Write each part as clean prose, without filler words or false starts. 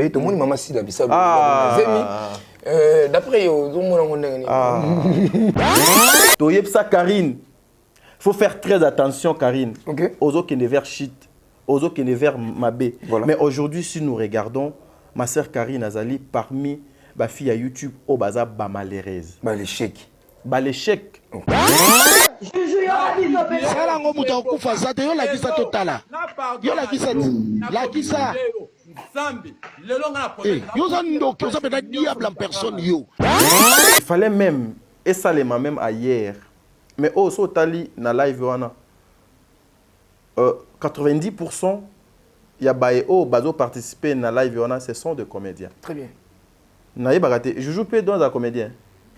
Boye, tout le monde m'a si la bissa. D'après yo, tout le monde Toyeb ça Karine. Faut faire très attention Karine. OK. Aux autres qui ne vers shit, aux autres qui ne vers mabé. Voilà. Mais aujourd'hui si nous regardons ma sœur Karine Azali parmi ma fille à YouTube au bazar ba malheureuse. Bah l'échec. Ba l'échec. Sala ngo muta okufa zate yo la kisa totala. Yo la kisa la kisa. Yo ça ndoki, ça peut être diable en personne yo. Il fallait même et ça les même hier. Mais au Sotali na live wana 90% ya bae au bazo participer na live wana ce sont des comédiens. Très bien. Na bagate je joue pas dans un comédien.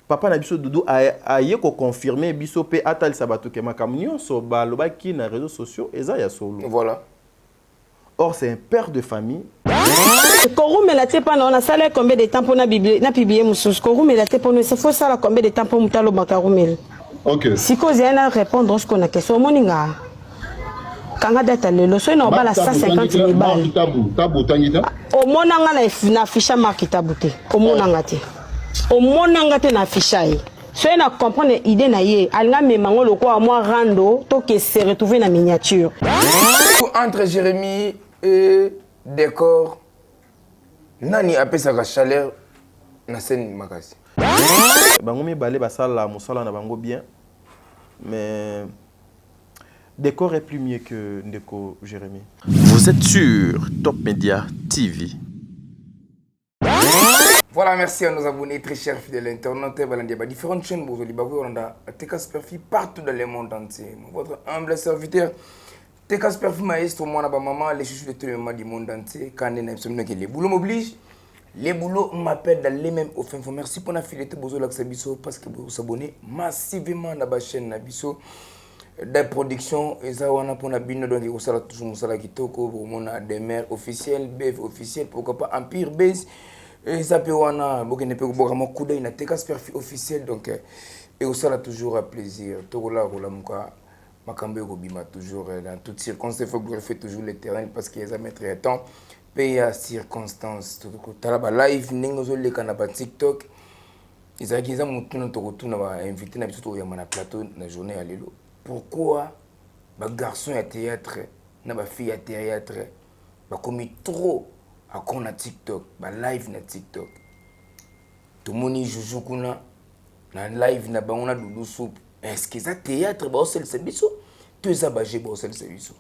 Papa na biso Doudou a yeko confirmer biso pe atal sabato ke makamnyo so ba lobaki na réseaux sociaux eza ya solo. Voilà. Or c'est un père de famille. Korume la te pana on a salé combien de temps pour na publier musus. Korume la te pana c'est faut ça combien de temps pour mutalo bakarume. OK. Si cause yana répondre ce qu'on a question moninga. Kanga data lelo so na bala 150 000 balles. Tabu tangita. O monanga na ficha market bouté. O monanga te. O monanga te na ficha yi. So na comprendre idée na ye, alanga memango loko a moi rando to que se retrouver na miniature. Entre Jérémy et Décor, nani apesa ka chaleur na scène makasi. Bango mi balé basala musala na bango bien. Mais Décor est plus mieux que Ndeko Jérémy. Vous êtes sur Top Media TV. Voilà, merci à nos abonnés très chers fidèles internautes. Il y a différentes chaînes pour vous on a TK Superfi partout dans le monde entier. Votre humble serviteur TK Superfi maestro moi na maman les chouchous de tout le monde du monde entier. Quand on a absolument que les boulots m'obligent, les boulots m'appellent dans les mêmes offres. Merci pour la fidélité bozo la biso parce que vous abonnez massivement à la chaîne na biso des productions et ça on a pour la bino donc vous sala toujours musala kitoko pour mon des mères officielles, BF officiel pourquoi pas Empire Base. Et ça peut wana bokene pe ko vraiment coup d'œil na TK Superfi officiel donc et au ça toujours un plaisir to la muka makambe ko bima toujours dans toutes circonstances il faut que je fais toujours le terrain parce qu'il y a jamais très temps pays à circonstances tout ko tala live ningo zo le kana ba TikTok izaki za mutu na to ko tuna ba invité na biso to ya na plateau na journée à lelo pourquoi ba garçon à théâtre na ba fille à théâtre ba commis trop à quoi na TikTok, ba live na TikTok. Tout le monde joue kuna na live na ba on a Doudou soupe. Est-ce que ça théâtre ba c'est le service? Tout ça ba j'ai ba c'est le service.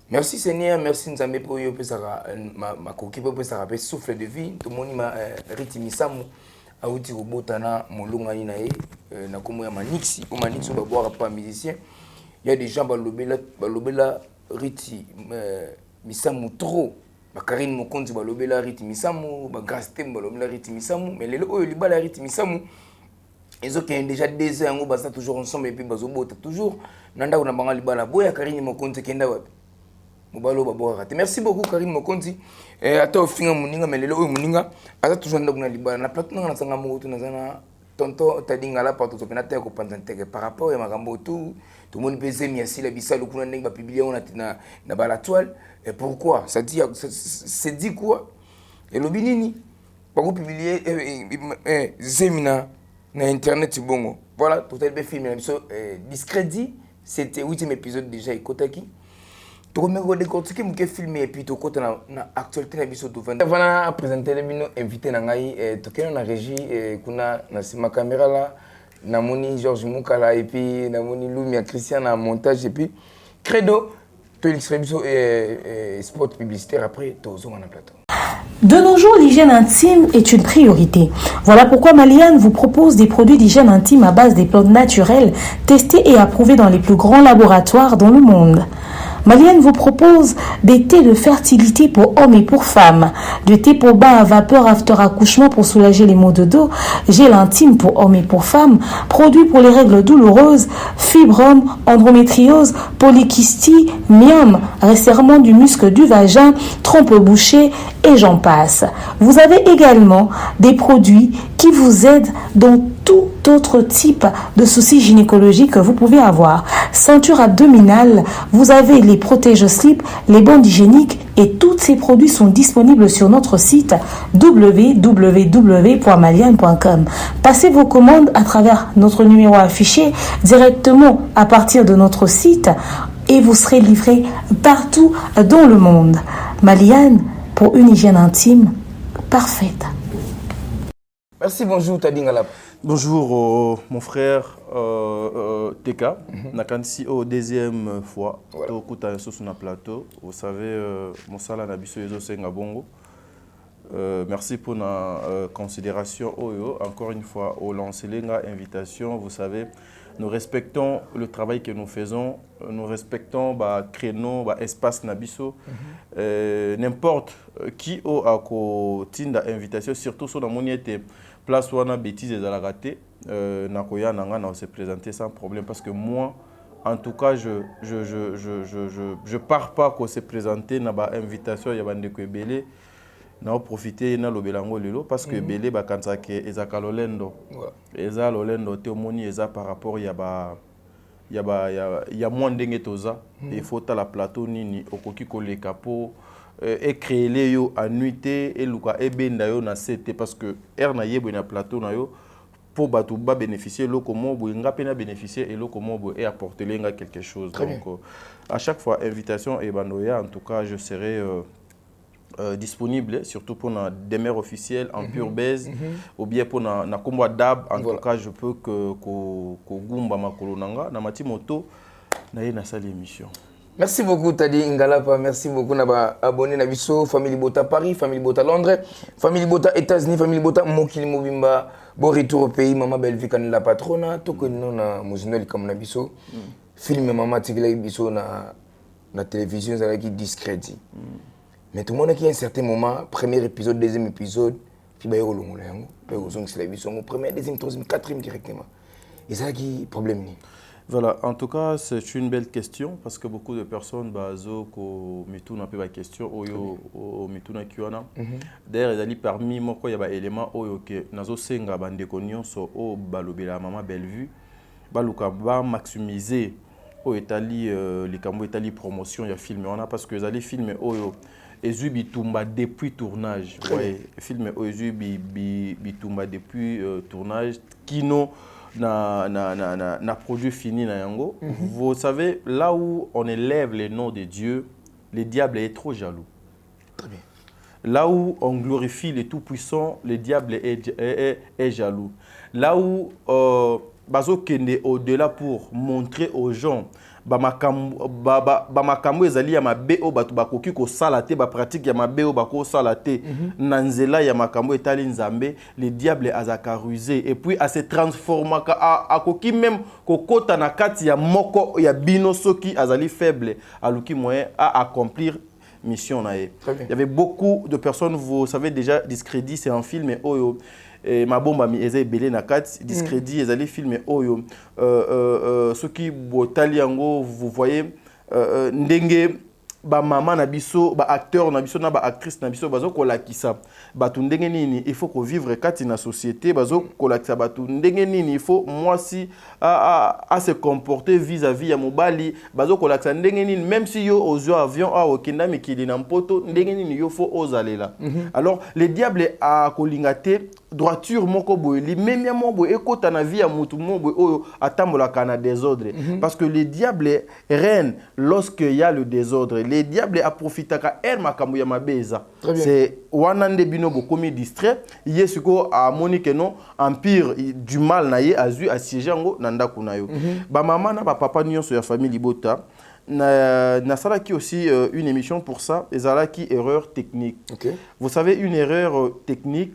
Merci Seigneur, merci Nzambe pour yo pesara ma koki pour pesara pe souffle de vie. Tout le monde ma ritimi samu a uti robotana molonga ni na ye na komo ya manixi, o manixi ba boire pas musicien. Il y a des gens ba lobela riti misamu trop. Karine Mokonzi balobela rythme misamu ba Grastem balobela rythme misamu mais lelo oyo libala rythme misamu ezo qui déjà 2 ans ngo basa toujours ensemble et puis bazobota toujours nanda una banga libala boya Karine Mokonzi kenda wapi mobalo babo raté merci beaucoup Karine Mokonzi ata ofinga muninga mais lelo oyo muninga ata toujours nda kuna libala na plateau na sanga moto na zana tonto tadinga la partout pena te ko panzante par rapport à makambo tout le monde peut aimer si la bisalo kuna ndenge ba publier on na ba la toile. Et pourquoi? Ça dit quoi? Et le binini, pas vous publier Zemina na internet bongo. Voilà, tout est bien filmé. Discrédit, c'était 8e épisode déjà Ekotaki. Tu remets décortiquer mon filmé et puis tu côté na actualité na biso tout vendre. Voilà présenter les bino invité na ngai to kena na régie kuna na sima caméra là na moni Georges Moukala et puis na moni Lumia Christian na montage et puis Credo. Spot publicitaire après Tozo en plateau. De nos jours, l'hygiène intime est une priorité. Voilà pourquoi Maliane vous propose des produits d'hygiène intime à base des plantes naturelles testés et approuvés dans les plus grands laboratoires dans le monde. Maliane vous propose des thés de fertilité pour hommes et pour femmes, des thés pour bain à vapeur after accouchement pour soulager les maux de dos, gel intime pour hommes et pour femmes, produits pour les règles douloureuses, fibrome, endométriose, polykystie, myome, resserrement du muscle du vagin, trompe bouchée et j'en passe. Vous avez également des produits qui vous aide dans tout autre type de soucis gynécologiques que vous pouvez avoir. Ceinture abdominale, vous avez les protège-slip, les bandes hygiéniques et tous ces produits sont disponibles sur notre site www.maliane.com. Passez vos commandes à travers notre numéro affiché directement à partir de notre site et vous serez livré partout dans le monde. Maliane, pour une hygiène intime parfaite. Merci, bonjour Tadi Ngalap. Bonjour mon frère TK. Nakansi au deuxième fois. Voilà. Sur le plateau. Vous savez, mon sala nabiso yezo senga bongo. Merci pour la considération. Encore une fois, au lancer l'invitation. Vous savez, nous respectons le travail que nous faisons. Nous respectons le créneau, l'espace nabiso. N'importe qui a tinda invitation, surtout sur la monnaie place où on a bêtises et la raté. Nakoya nanga na se présenter sans problème parce que moi, en tout cas, je pars pas qu'on se présenter na ba invitation ya bande ko belé. Na profiter na lobelango lelo parce que belé ba kanza ke ezaka lolendo. Eza lolendo te omoni eza par rapport ya moins ndenge toza il faut ta la plateau nini okoki koleka po et créer les yo annuité et luka e benda yo na CT parce que na yebo na plateau na yo pour batu ba bénéficier lo comment bo nga pena bénéficier et lo comment bo et apporter lenga quelque chose. Donc à chaque fois invitation et bandoya en tout cas je serai disponible surtout pour la demeure officielle en pure baise ou bien pour na combo dab en tout cas je peux que gumba makolo nanga na mati moto na ye na salle émission. Merci beaucoup Tadi Ngalapa, merci beaucoup naba abonné na biso Famille Bota Paris, Famille Bota Londres, Famille Bota États-Unis, Famille Bota Mokili Mobimba. Bon retour au pays, maman belle vie la patrona, tout que nous na muzinoli comme na biso. Film maman tigla biso na télévision ça qui discrédit. Mais tout le monde qui à un certain moment, premier épisode, deuxième épisode, puis bah il c'est la biso, premier, deuxième, troisième, quatrième directement. Et ça qui problème ni. Voilà, en tout cas, c'est une belle question parce que beaucoup de personnes bazo ko mituna pe ba question oyo mituna kiwana. D'ailleurs, il y a parmi moi quoi il y a ba élément oyo que nazo senga bande konyon so o balobela maman belle vue. Baluka ba maximiser o etali likambo etali promotion ya film on a parce que les films oyo ezubi tumba depuis tournage. Ouais, film oyo ezubi tumba depuis tournage kino na produit fini na yango. Vous savez, là où on élève les noms de Dieu, le diable est trop jaloux. Très bien. Là où on glorifie le Tout-Puissant, le diable est jaloux. Là où bazo kende au-delà pour montrer aux gens makambo ezali ya mabe o batu bakoki ko salate ba pratique ya mabe o bako salate nanzela ya makambo etali nzambe le diable azaka rusé et puis a se transforma a koki même kokota na kati ya moko ya bino soki azali faible aluki moyen à accomplir mission na ye. Il y avait beaucoup de personnes, vous savez déjà, Discrédit c'est un film et oyo ma bombe mi eza belé na kat Discrédit ezali film et oyo ceux qui botali yango vous voyez ndenge ba maman na biso ba acteur na biso na ba actrice na biso bazo kolakisa batu ndenge nini il faut ko vivre kati na société bazo kolakisa batu ndenge nini il faut moi si à se comporter vis-à-vis ya mobali bazo kolakisa ndenge nini même si yo ozo avion a okenda mikili na mpoto ndenge nini yo faut ozalela. Alors le diable a kolingate droiture moko boyeli même ya mo boy ekota na vie ya mutu mo boy oyo atambola kana désordre parce que le diable règne lorsque il y a le désordre. Le diable a profité ka makambo ya mabeza. C'est wanande bino bokomi distrait yesuko a monique non empire du mal na ye azu assiéger ngo nanda kunayo. Ba maman na ba papa nyonso ya famille Libota na sala qui aussi une émission pour ça ezala qui erreur technique. Vous savez une erreur technique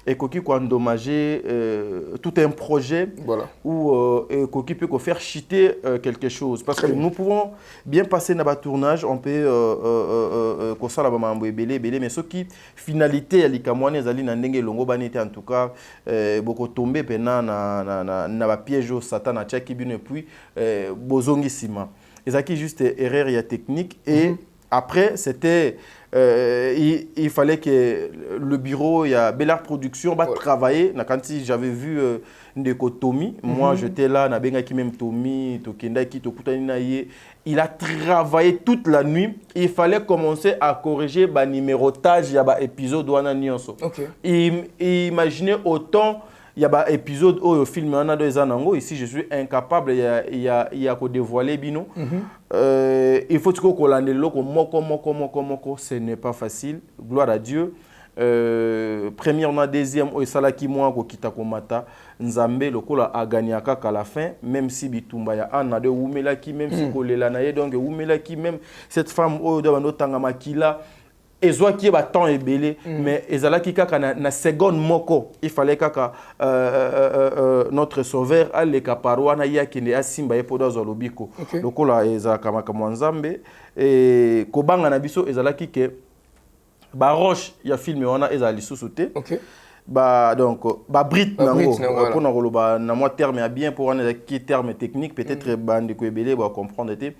et Koki peut endommager tout un projet ou Koki peut faire chuter quelque chose. Parce que nous pouvons bien passer dans le tournage, on peut mais ce qui finalité à l'Ikamouane, en tout cas, beaucoup tombé na piège au Satan et puis bozongi sima. Et ça qui juste erreur technique et après, c'était... il fallait que le bureau, il y a Bellard Production, travailler. Quand j'avais vu Ndeko Tommy, moi j'étais là, qui même Tommy, Tokendaki, Tokutani. Il a travaillé toute la nuit. Il fallait commencer à corriger le numérotage, il y a un épisode où on a Nyonso. Imaginez autant. Il y a un épisode où le film en a 2 ans. Ici, je suis incapable. Il y a qu'à dévoiler bino. Il faut que l'on ait moko. Ce n'est pas facile. Gloire à Dieu. Première, on a deuxième. Et ça là qui moi ko kita ko mata. Nzambe le kola a gagné à la fin. Même si bitumba ya ana de umela qui même si kolela na ye donc umela qui même cette femme au de bando tangama kila. Et soit qui est temps et belé, mais ezala qui kaka na seconde moko, il fallait kaka notre sauveur alle kaparwa na ya kende asimba e podo zolobiko. Lokola ezala kama nzambe et kobanga na biso ezala ki ke ba roche ya film wana ezala lisusu te. Ba donc ba brit nango pour na koloba na moi terme ya bien pour wana qui terme technique peut-être bande ko ebele ba comprendre te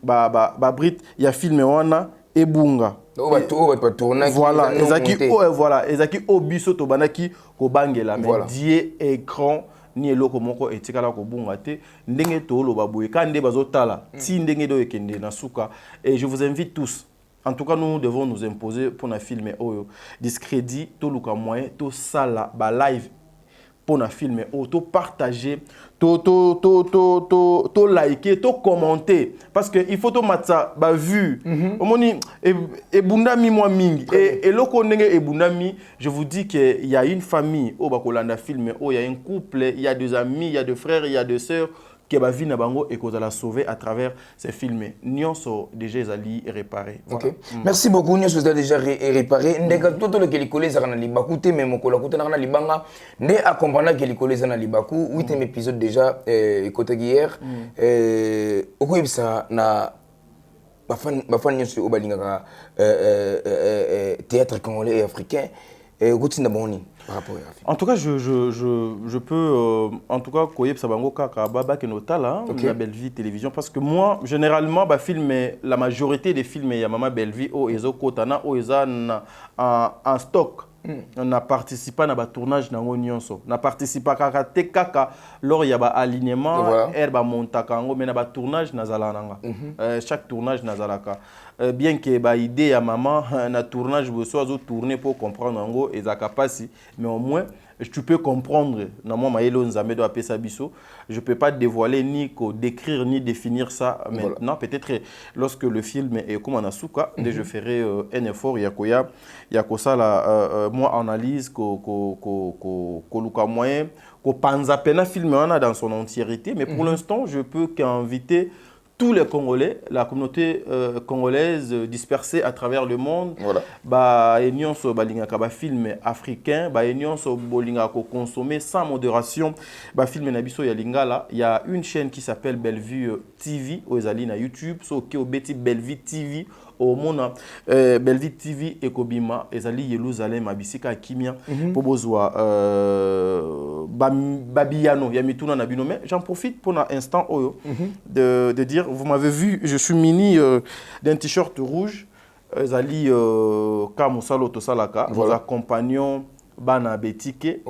ba brit ya film wana ebunga. Voilà, ezaki obiso to banaki ko bangela mais die écran ni eloko moko etikala ko bunga te ndenge to lo baboye kande bazotala ti ndenge do ekende na suka et je vous invite tous. En tout cas, nous devons nous imposer pour na filmer oyo discrédit to luka moyen to sala ba live pour na filmer ou to partager to liker to commenter parce que il faut to matsa ba vu omoni e bundami moi mingi et loko ndenge e bundami je vous dis que il y a une famille au bakolanda filmer il y a un couple il y a des amis il y a des frères il y a des sœurs que ba vie na bango et qu'on la sauver à travers ces films nyonso déjà ezali réparé. Voilà. Merci beaucoup nyonso déjà réparé ndeka toto le kelikole za na libaku te mais mokola kutana na libanga nde a comprendre que likole za na libaku 8e épisode déjà côté hier okuyibisa na bafan nyonso obalingaka théâtre congolais et africain gotinda boni. En tout cas, je peux, en tout cas, koyeb sabango kaka baba kenotala la Belle-Vie télévision parce que moi, généralement, bah filmer la majorité des films ya Mama Belle-Vie au ezo kotana au eza en stock. On a participé à un tournage dans l'Onyonso. On a participé à kaka lors il y a un alignement, herba montakango, mais na tournage nazalananga. Chaque tournage nazalaka. Bien que ba idée à maman, na tournage vous soit tourner pour comprendre ngo et zakapasi, mais au moins tu peux comprendre. Na moi maelo nzambe do apesa biso. Je peux pas dévoiler ni décrire ni définir ça maintenant. Peut-être lorsque le film est comme en asuka, je ferai un effort yakoya yakosa la moi analyse ko luka moyen ko panza pena film dans son entièreté, mais pour l'instant je peux qu'inviter tous les Congolais, la communauté congolaise dispersée à travers le monde, bah enion so balinga ka ba film africain, bah enion so bolinga ko consommer sans modération, bah film na biso ya lingala, il y a une chaîne qui s'appelle Belle-Vie TV au ezali na YouTube, so ke o beti Belle-Vie TV au mona Belle-Vie TV et Kobima ezali Yerusalem abisika kimia pour bozwa babiano ya mituna na binome. J'en profite pour un instant oyo de dire, vous m'avez vu, je suis muni d'un t-shirt rouge ezali Kamosalo Tosalaka, nous accompagnons bana betike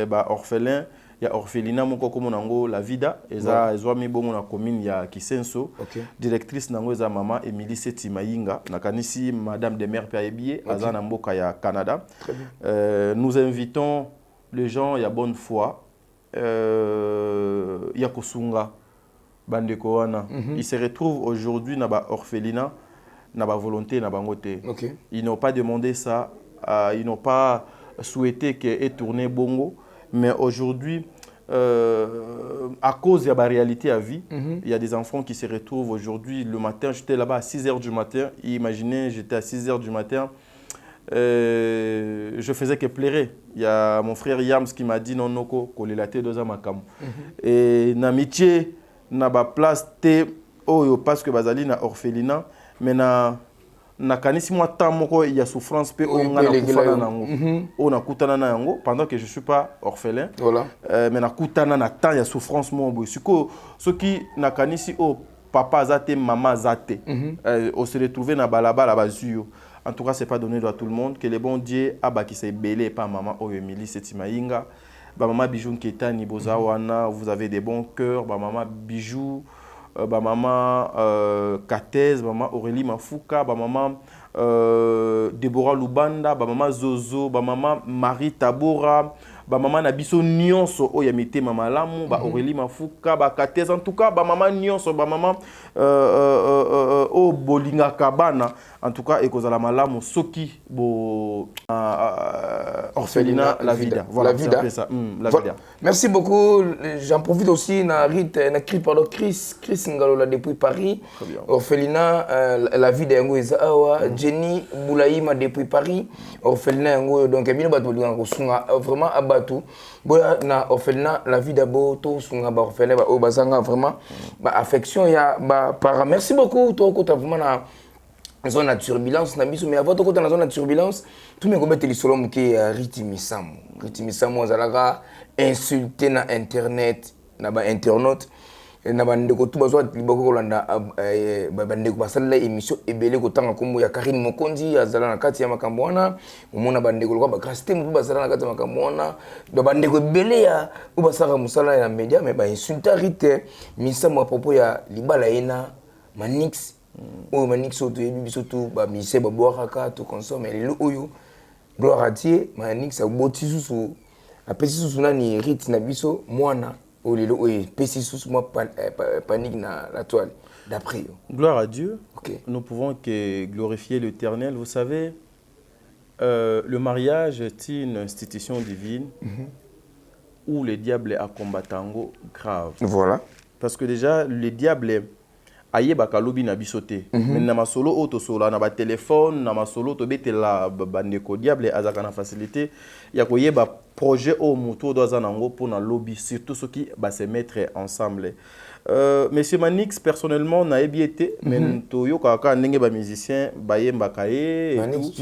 ba orphelin ya orphelinat moko komo nango la vida eza ezwami bongo na commune ya Kisenso. Directrice nango eza mama Emily Seti Mayinga nakanisi madame de mère Payebié azana mboka ya Canada. Nous invitons les gens ya bonne foi ya kosunga bandeko wana. Ils se retrouvent aujourd'hui na ba orphelinat na ba volonté na bango te. Ils n'ont pas demandé ça, ils n'ont pas souhaité que ait tourné bongo. Mais aujourd'hui, à cause de la réalité à vie, il y a des enfants qui se retrouvent aujourd'hui. Le matin, j'étais là-bas à 6h du matin. Imaginez, j'étais à 6h du matin. Je faisais que pleurer. Il y a mon frère Yams qui m'a dit non, non, kolelate deux amakam. Et n'amitié, n'a pas place, parce que bazali na orphelinat, mais na kanisi moi tant moko il y a souffrance pe on na kufana nango on a kutana na yango pendant que je suis pas orphelin mais na kutana na tant il y a souffrance mo boy siko ce qui na kanisi o papa azate, maman azate. On se retrouve dans balabala bazio. En tout cas, c'est pas donné à tout le monde que le bon Dieu a qui s'est belé par maman Oyemili Setimainga. Maman Bijou Nketani Bozawana, vous avez des bons cœurs. Maman Bijou, maman Katez, maman Aurélie Mafuka, maman Deborah Lubanda, maman Zozo, maman Marie Tabora, maman Nabiso Nyonso, Oyamite Maman Lamu, Aurélie Mafuka, Katez, en tout cas, maman Nyonso, maman Bolinga Kabana, en tout cas, Ekozala Malamu, Soki, Orphelinat La Vida. Voilà, La Vida. Ça. La Vida. Merci beaucoup. J'en profite aussi, Chris Ngalola depuis Paris. Orphelinat La Vida Yango Ezawa, Jenny Boulaïma depuis Paris. Orphelinat Yango, donc, vraiment abatou. Na orphelinat La Vida Boto, Sunga Orphelinat, Obazanga, vraiment, affection, ya, para. Merci beaucoup, toi, tu as vraiment na zone de turbulence, mais avant de côté dans la zone de turbulence, tout le monde commet les solom qui est Ritimisamu. Ritimisamu, on a insulté na internet, na ba internaute, na ba ndeko tout bazo liboko kolanda ba ndeko basala émission ebele ko tanga kombo ya Karine Mokonzi azala na kati ya makambo wana, omona ba ndeko ko ba grâce mu basala na kati ya makambo wana, ba ndeko ebele ya ubasaka musala ya média mais ba insulta Rite Misamu à propos ya libala ena Manix. Oh, Manix auto et bibi surtout ba mise ba boiraka to consomme le oyo gloire à Dieu Manix a boti susu a pesi susu na ni Rite na biso mwana o le oyo pesi susu moi panique na la toile d'après yo. Gloire à Dieu. Okay. Nous pouvons que glorifier l'Éternel. Vous savez, le mariage est une institution divine où le diable est à combattango grave. Voilà. Parce que déjà le diable est aye bakalobi na bisote mais na masolo auto sola na ba téléphone na masolo to betela bandeko diable azaka na facilité ya koyeba projet au moto doza nango pour na lobby surtout ceux qui va se mettre ensemble. Monsieur Manix personnellement na ebiete mais to yo kaka ndenge ba musicien bayemba kaye Manix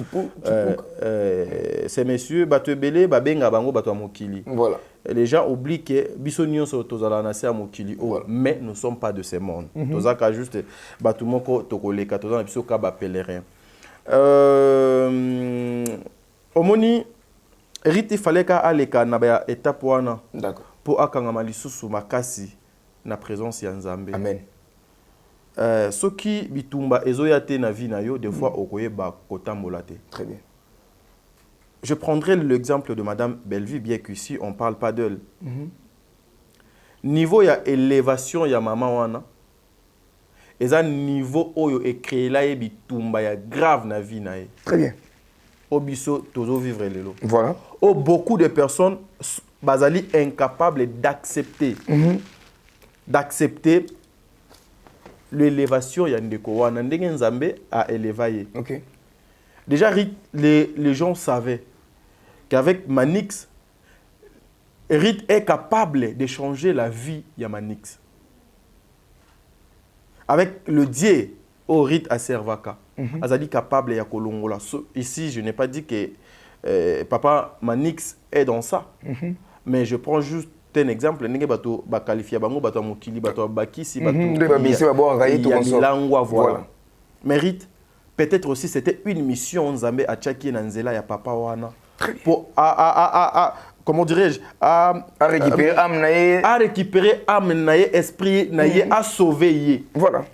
ces messieurs batebele babenga bango bato mokili. Voilà. Les gens oublient que Bissonion sont tous à la nation Mokili, mais nous ne sommes pas de ce monde. Tous à juste Batumoko Tokoleka, tous à la Kaba pèlerin. Omoni, Rite il fallait qu'à Aleka n'abaya étape wana. D'accord. Pour akangama lisusu makasi na présence ya Nzambe. Amen. Soki bitumba ezoyate na vie na yo des fois okoye ba kotambolate. Très bien. Je prendrai l'exemple de Madame Bellevue, bien qu'ici, on ne parle pas d'elle. Niveau ya élévation ya maman wana, et ça niveau oyo et créé là et bitumba ya grave na vie na e. Très bien. Obiso tozo vivre lelo. Voilà. Oh, beaucoup de personnes bazali incapables d'accepter l'élévation ya ndeko wana ndenge Nzambe a élevé. OK. Déjà les gens savaient qu'avec Manix, Rite est capable de changer la vie de Manix. Avec le Dieu au Rite à Servaka, Azali capable de kolongola. Ici, je n'ai pas dit que papa Manix est dans ça, mais je prends juste un exemple. Nenge bato ba qualifier bango bato mokili bato bakisi bato. Voilà. Mais Rite, peut-être aussi c'était une mission Nzambe à Tchaki Nanzela ya papa wana. Pour comment dirais-je à récupérer âme naïe, à récupérer âme naïe, esprit naïe, à sauver. Voilà.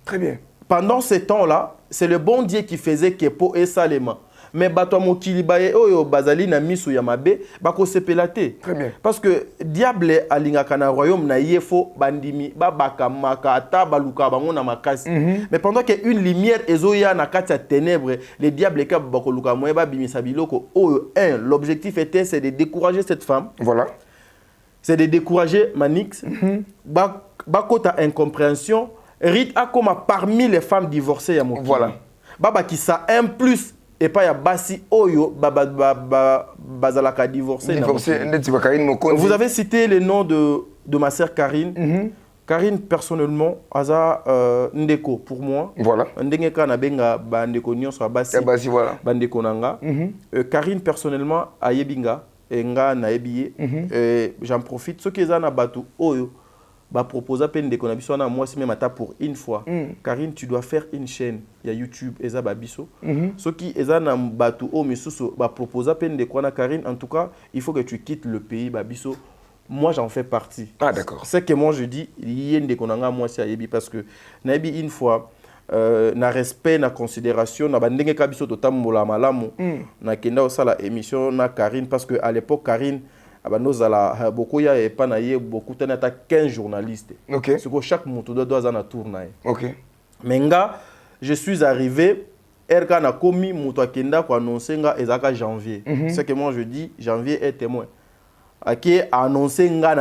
Très bien. Pendant ce temps-là, c'est le bon Dieu qui faisait Kepo et Salema. Mais bato mokili baye oyo bazali na misu ya mabe bako sepelate. Très bien. Parce que diable alingaka na royaume na yefo bandimi babaka makata baluka bango na makasi. Mais pendant que une lumière ezoya na kati ya ténèbres, les diables ka bako luka moye ba bimisa biloko oyo l'objectif était c'est de décourager cette femme. Voilà. C'est de décourager Manix. Bakota incompréhension, Rite a comme parmi les femmes divorcées ya mokili. Voilà. Baba qui ça un plus et pas ya basi oyo bazalaka divorcé. Vous avez cité le nom de ma sœur Karine. Karine personnellement aza ndeko pour moi. Voilà. Ndenge kana benga bandeko nyonso basi. Basi voilà. Bandeko nanga. Karine personnellement ayebinga nga na ebiye. J'en profite ce que za na batu oyo bah proposer peine de connexion na moi si même à pour une fois. Karine, tu dois faire une chaîne, il y a YouTube eza babiso. Ce qui eza na batu o misusu bah proposer peine de quoi na Karine, en tout cas, il faut que tu quittes le pays babiso. Moi j'en fais partie. Ah d'accord. C'est que moi je dis il y a des konanga moi si ayebi parce que na yebi une fois na respect na considération na bandenge kabiso to tambola malamu na kenda osala émission na Karine parce que à l'époque Karine abanozala beaucoup ya et pas na ye beaucoup tena ta 15 journalistes. OK. C'est que chaque moto doit na tourner. OK. Menga je suis arrivé RK na komi moto akenda ko annoncer nga ezaka janvier. C'est que moi je dis janvier est témoin. Qui a annoncé nga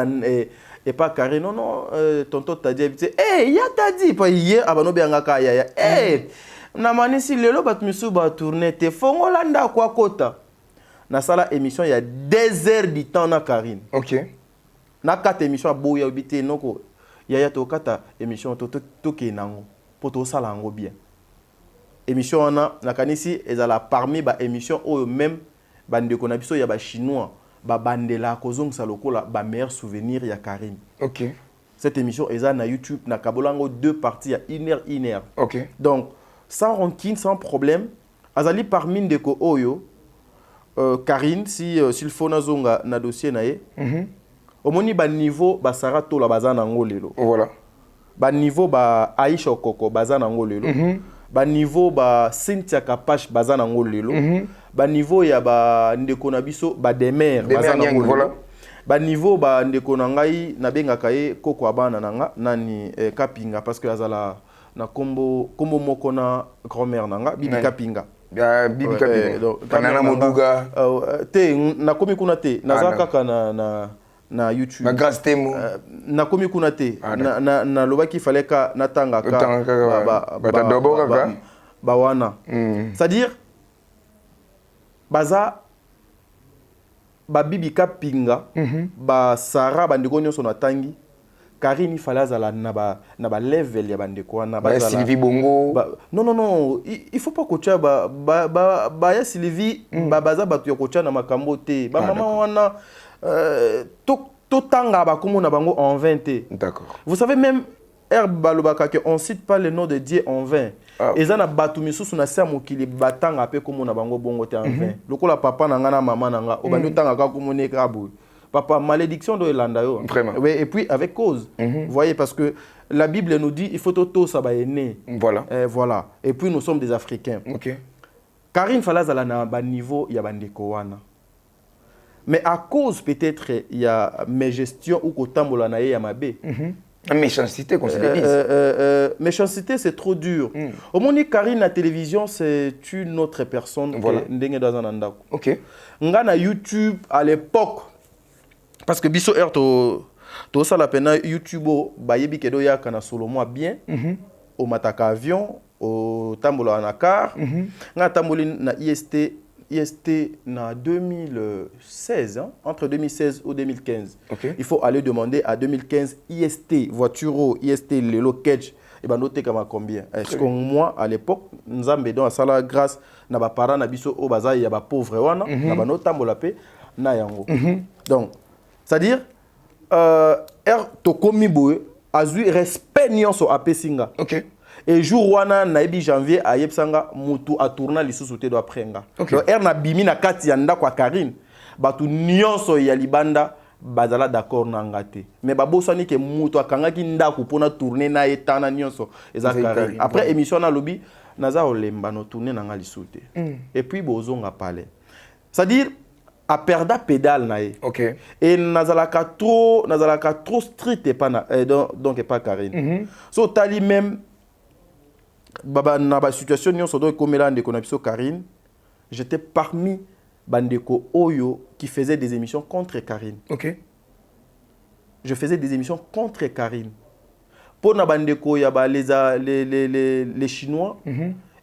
et pas carré non tonton t'a dit y a t'a dit pas hier abano bianga ka ya na manisi lelo bat misu ba tourner te fongolanda kwa kota na sala émission il y a 2 heures du temps na Karine. OK. Na 4 émissions boya obité noko ya to kata émission to ke nango poto sala ngo bien émission na kanisi ezala parmi ba émission o même bande ko na biso ya ba chinois ba bandela kozong salokola ba meilleur souvenir ya Karine. OK. Cette émission est na YouTube na kabolango 2 parties à 1 heure. OK. Donc sans rancune, sans problème, azali parmi ndeko oyo Karine si s'il faut na zonga na dossier na ye. Omoni ba niveau ba Sarah to la bazana ngolelo. Voilà. Ba niveau ba Aisha Okoko bazana ngolelo. Ba niveau ba Cynthia Kapache bazana ngolelo. Ba niveau ya ba ndeko na biso ba Demer bazana ngolelo. Voilà. Ba niveau ba ndeko na ngai na bengaka ye koko abana nanga nani Kapinga parce que azala na kombo moko na grand-mère nanga Bibi Kapinga. Bibi Kapinga. Banana Moduga. Te na komi kuna te nazaka kaka na YouTube. Na grâce temo. Na komi kuna te na lobaki fallait ka natanga ka ba wana. C'est-à-dire baza ba Bibi Kapinga ba Sarah bandeko nyonso na tangi Karine fallait azala na ba level ya bandeko wana ba Sylvie Bongo non il faut pas coacher ba ya Sylvie baza batu ya coacher na makambo te ba maman wana to tanga ba komo na bango en 20. D'accord. Vous savez même balobaka que on cite pas le nom de Dieu en 20. Eza na batu misusu na sia mokili batanga pe komo na bango bongo te en 20. Lokola papa na nga na maman na nga obandi tanga ka komo ne krabu. Papa, malédiction de Landayo. Vraiment. Oui, et puis avec cause. Vous voyez, parce que la Bible nous dit il faut tout ça va né. Voilà. Voilà. Et puis nous sommes des Africains. OK. Karine Falazala na ba niveau il y a bandeko wana. Mais à cause peut-être il y a mes gestions ou kotambola na ya mabe. Méchanceté qu'on se dise. Méchanceté c'est trop dur. Au moins Karine la télévision c'est une autre personne. Voilà. OK. Nga na YouTube à l'époque. Parce que biso air to ça la pena YouTube bayebi kedo ya kana solo moi bien au mataka avion au tambola na car nga tamboli na IST na 2016 hein, entre 2016 ou 2015. Okay. Il faut aller demander à 2015 IST voiture IST le lockage et ben noter comme combien. Est-ce que moi à l'époque nzambe don sala grâce na ba parents na biso o baza ya ba pauvre wana na ba no tambola pe na yango. Donc c'est-à-dire, Tokomi Boe a eu respect nyonso a Pesinga. OK. Et jour wana na ebi janvier a yebsanga mutu a tourna lisusu te do aprenga. Okay. Donc na bimi na kati ya ndako Karine, batu nyonso ya libanda bazala d'accord na ngate. Mais babosani ke mutu akangaki ndako pona tourner na etana nyonso eza Karine. Après émission na lobby naza olemba no tourner na nga lisusu te. Et puis bozonga parler. C'est-à-dire a perda pédale nae. OK. Et nazalaka trop strict et pas donc et pas Karine. So tali même baba na ba situation nyonso do komela ndeko na biso Karine, j'étais parmi bandeko oyo qui faisait des émissions contre Karine. OK. Je faisais des émissions contre Karine. Pour na bandeko ya ba les Chinois,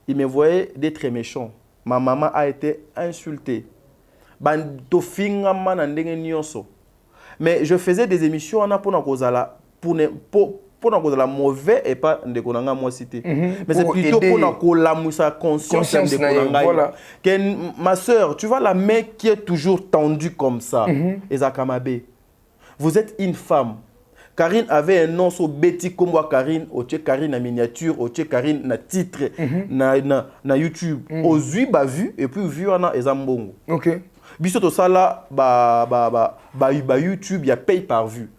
ils me voyaient d'être méchant. Ma maman a été insultée. Mais je faisais des émissions pour la mauvais et pas de moi cité. Mais c'est plutôt pour la conscience de voilà. Ma soeur, tu vois la main qui est toujours tendue comme ça. Ezakamabe. Vous êtes une femme. Karine avait un nom sur Betty comme Karine, oche Karine na miniature, oche Karine na titre, na YouTube. Ozui ba vu et puis vu wana ezambongo. OK. Biso to sala ba YouTube ya paye par vue.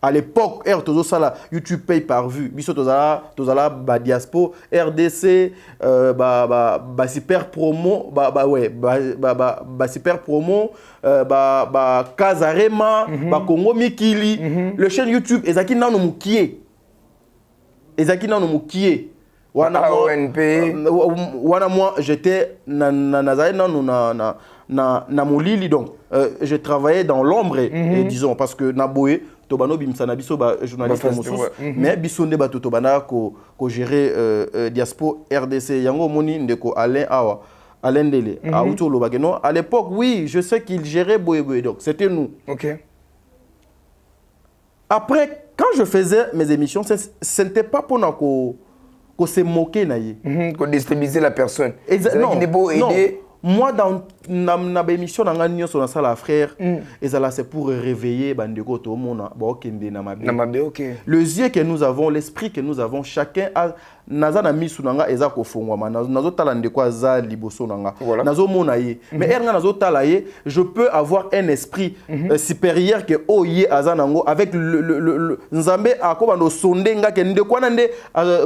À l'époque, tozo sala YouTube paye par vue. Biso to sala ba diaspora RDC ba super promo ba super promo ba Kazarema ba Congo Mikili. Le chaîne YouTube ezaki nanu mukie. Ezaki nanu mukie. Wana ONP. Wana moi j'étais na molili donc je travaillais dans l'ombre et disons parce que naboé tobano bimsana biso ba journaliste mosus mais biso nde bato tobana ko gérer diaspora RDC yango moni ndeko Alain Dele auto lo bageno à l'époque oui je sais qu'il gérait boye donc c'était nous. OK. Après quand je faisais mes émissions ce n'était pas pour qu'on se moquer naïe qu'on déstabiliser la personne. Non. Moi dans na émission na ngani sur la salle à frère et ça là c'est pour réveiller bandeko to mona ba okende na mabe. OK. Le yeux que nous avons, l'esprit que nous avons, chacun a nazana misu nanga eza ko fongwa nazo tala ndeko aza liboso nanga nazo mona ye mais erna nazo tala ye je peux avoir un esprit supérieur que oye azanango avec le nzambe akobando sondenga ke ndeko nande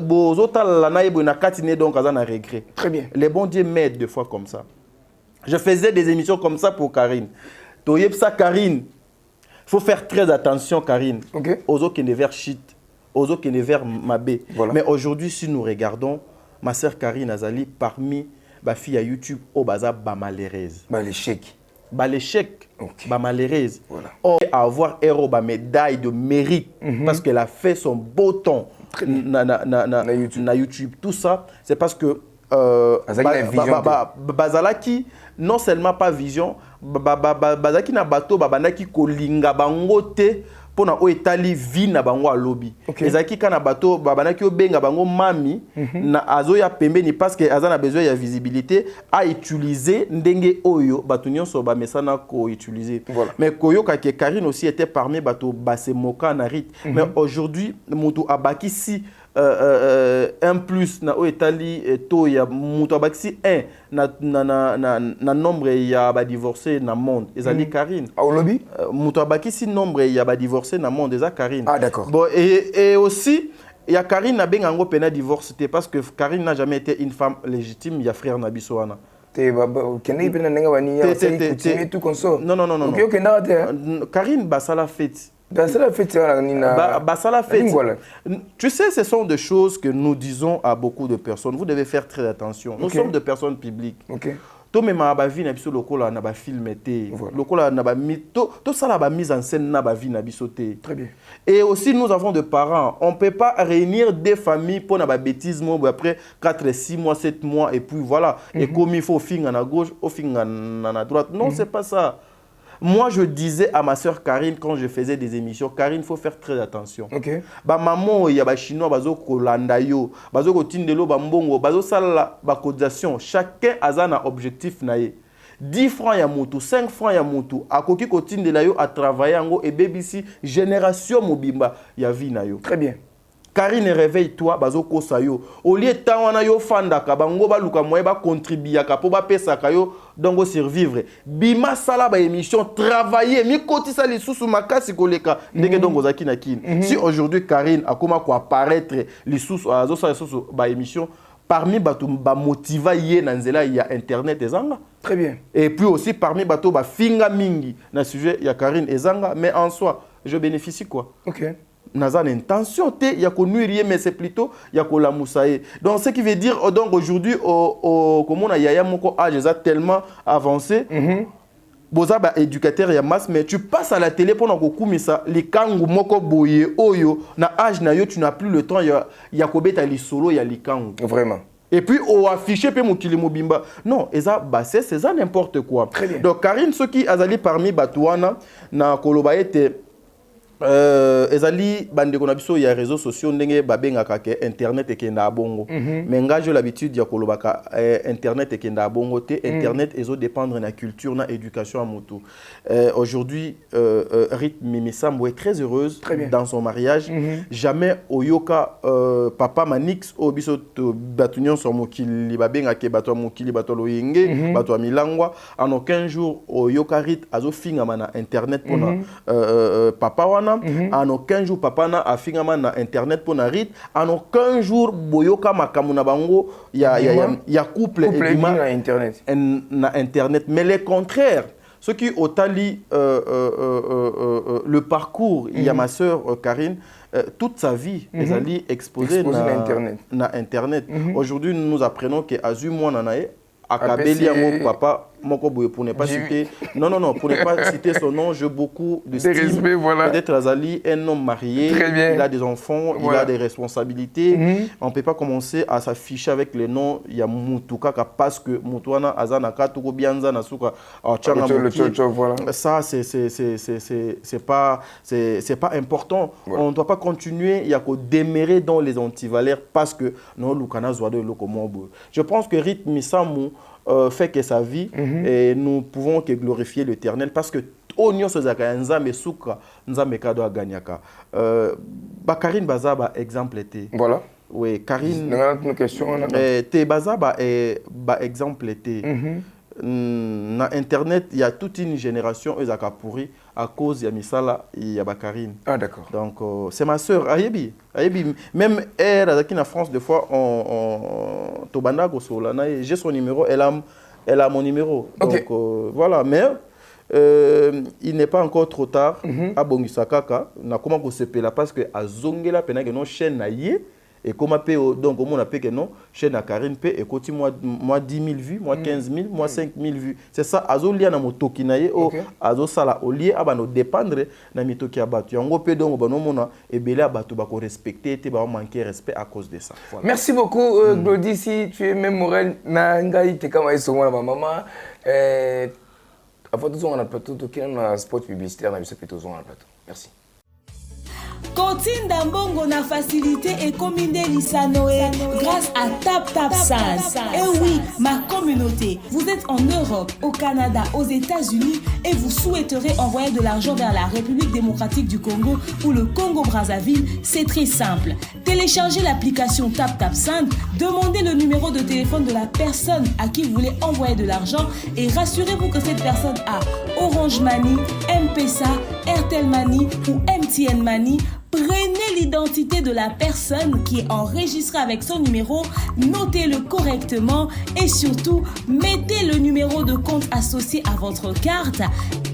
bozo tala na yebo na katine donc azana regret. Très bien. Les bons dieux m'aident des fois comme ça. Je faisais des émissions comme ça pour Karine. Toyepsa Karine. Faut faire très attention Karine. OK. Ozo qui ne vers shit, ozo qui ne vers mabé. Voilà. Mais aujourd'hui si nous regardons ma sœur Karine Azali parmi ma fille à YouTube au baza ba malheureuse. Ba l'échec. Ba l'échec. OK. Ba malheureuse. Voilà. Or avoir héros ba médaille de mérite parce qu'elle a fait son beau temps na YouTube. Tout ça c'est parce que bazalaki non seulement pas vision bazaki na bato babandaki kolinga bango te pona o etali vie na bango alobi ezaki kana bato babandaki obenga bango mami na azoya pembeni parce que azana besoin ya visibilité à utiliser ndenge oyo bato nyonso ba mesana ko utiliser mais koyoka ke Karine aussi était parmi bato basemoka na rit mais aujourd'hui mutu abaki si un plus na o etali to ya mutu abaki 1 na nombre ya ba divorcé na monde ezali Karine olobi mutu abaki si nombre ya ba divorcé na monde eza Karine. Ah d'accord. Bon et aussi il y a Karine na bengango pena divorce parce que Karine n'a jamais été une femme légitime, il y a frère na biso wana. Kende pena nenga bani ya c'est tout comme ça. Non. OK kenda te. Karine basala fête. Basala fête na basala fête. Tu sais ce sont des choses que nous disons à beaucoup de personnes. Vous devez faire très attention. Nous sommes des personnes publiques. OK. To mema ba vie na biso lokola na ba film te lokola na ba to sala ba mise en scène na ba vie na biso te. Très bien. Et aussi nous avons des parents, on peut pas réunir des familles pour na ba bêtise mo après 4 6 mois 7 mois et puis voilà et comme il faut finga na gauche au finga na droite. Non, c'est pas ça. Moi, je disais à ma sœur Karine, quand je faisais des émissions, Karine, il faut faire très attention. OK. Ba maman, il y a ba chinois, bazo kolanda yo, bazo kotindelo ba mbongo, bazo sala ba cotisation. Chacun a un objectif naé. 10 francs ya mutu, 5 francs ya mutu, akoki kotindela yo a travailler ngo et BBC génération mobimba ya vie na yo. Très bien. Karine, réveille-toi, bazo kosa yo. Au lieu de wana yo fandaka bango ba luka moye ba contribuer ka po ba pesa ka yo dongo survivre. Bima sala ba émission travailler mi kotisa li susu makasi koleka ndenge dongo zaki na kin. Si aujourd'hui Karine akoma ko apparaître li susu azo sala susu ba émission parmi bato ba motiva ye na nzela ya internet ezanga. Très bien. Et puis aussi parmi bato ba finga mingi na sujet ya Karine ezanga mais en soi je bénéficie quoi. OK. N'a une intention il y a nuire mais c'est plutôt il y a la moussaïe. Donc ce qui veut dire donc aujourd'hui comme on a yaya moko âge tellement avancé boza ba éducateur ya masse mais tu passes à la télé pendant que kumisa les kangu moko boye oyo na âge na yo tu n'as plus le temps ya kobeta li solo ya likangu vraiment. Et puis on affiché pe mokili mobimba non eza basse c'est ça n'importe quoi. Donc Karine ce qui azali parmi batouana na koloba ete ezali bandeko na biso ya réseaux sociaux ndenge babengaka ke internet ekenda abongo mais nga j'ai l'habitude ya kolobaka internet ekenda abongo te internet ezo dépendre na culture na éducation à mutu. Aujourd'hui Rite Mimisambo est très heureuse dans son mariage. Jamais oyoka papa Manix o biso to batunion sur mokili babengaka bato mokili bato loyenge bato milangwa en aucun jour oyoka Rite azo fingama na internet pona papa wana en aucun jour papa na afingama na internet pour na Rite en aucun jour boyoka makamu na bango ya couple edima na internet mais le contraire ce qui otali le parcours il y a ma sœur Karine toute sa vie elle allait exposée na internet aujourd'hui nous apprenons que azu mwana nae akabeli yango papa moko boye pour ne pas citer non pour ne pas citer son nom j'ai beaucoup de respect voilà peut-être Azali un homme marié il a des enfants il a des responsabilités on peut pas commencer à s'afficher avec les noms il y a mutuka parce que mutuana azana katuko bianza na suka changa ça c'est pas important on ne doit pas continuer il y a que démérer dans les antivaleurs parce que non lukana zwa de lokomobo je pense que Rite Mimisambo fait que sa vie et nous pouvons que glorifier l'Éternel parce que Onyo Sozaka Nzambe Souka Nzambe Kado Aganyaka. Karine Bazaba exemple était. Voilà. Oui, Karine. Une question. Te Bazaba est exemple était. Na internet il y a toute une génération ezaka pourri à cause ya misala ya Karine. Ah d'accord. Donc c'est ma sœur Ayebi même elle azaki na France des fois on tobanda ko solana j'ai son numéro elle a mon numéro. Donc voilà mais il n'est pas encore trop tard à bongisa kaka na comment ko sepela parce que azongela pena que non chaîne na ye et comment donc on appelle que non chaîne à Karine P et côté moi 10 000 vues moi 15 000 moi 5 000 vues c'est ça azolia na motoki na ye o azo sala au lieu abano dépendre na mitoki abatu yango pe donc bano mona et belé abatu ba ko respecter te ba manquer respect à cause de ça. Voilà. Merci beaucoup Glody si tu es mémorel na ngai te kama iso mwana ba maman avant tout on a plateau to kina spot publicitaire na biso plutôt on a plateau. Merci. Kotinda mbongo na facilité et commandé Lissanoé grâce à TapTapSend. Et oui, ma communauté, vous êtes en Europe, au Canada, aux États-Unis et vous souhaiterez envoyer de l'argent vers la République démocratique du Congo ou le Congo-Brazzaville, c'est très simple. Téléchargez l'application TapTapSend, demandez le numéro de téléphone de la personne à qui vous voulez envoyer de l'argent et rassurez-vous que cette personne a Orange Money, M-Pesa, Airtel Money ou MTN Money. Prenez l'identité de la personne qui est enregistrée avec son numéro, notez-le correctement et surtout, mettez le numéro de compte associé à votre carte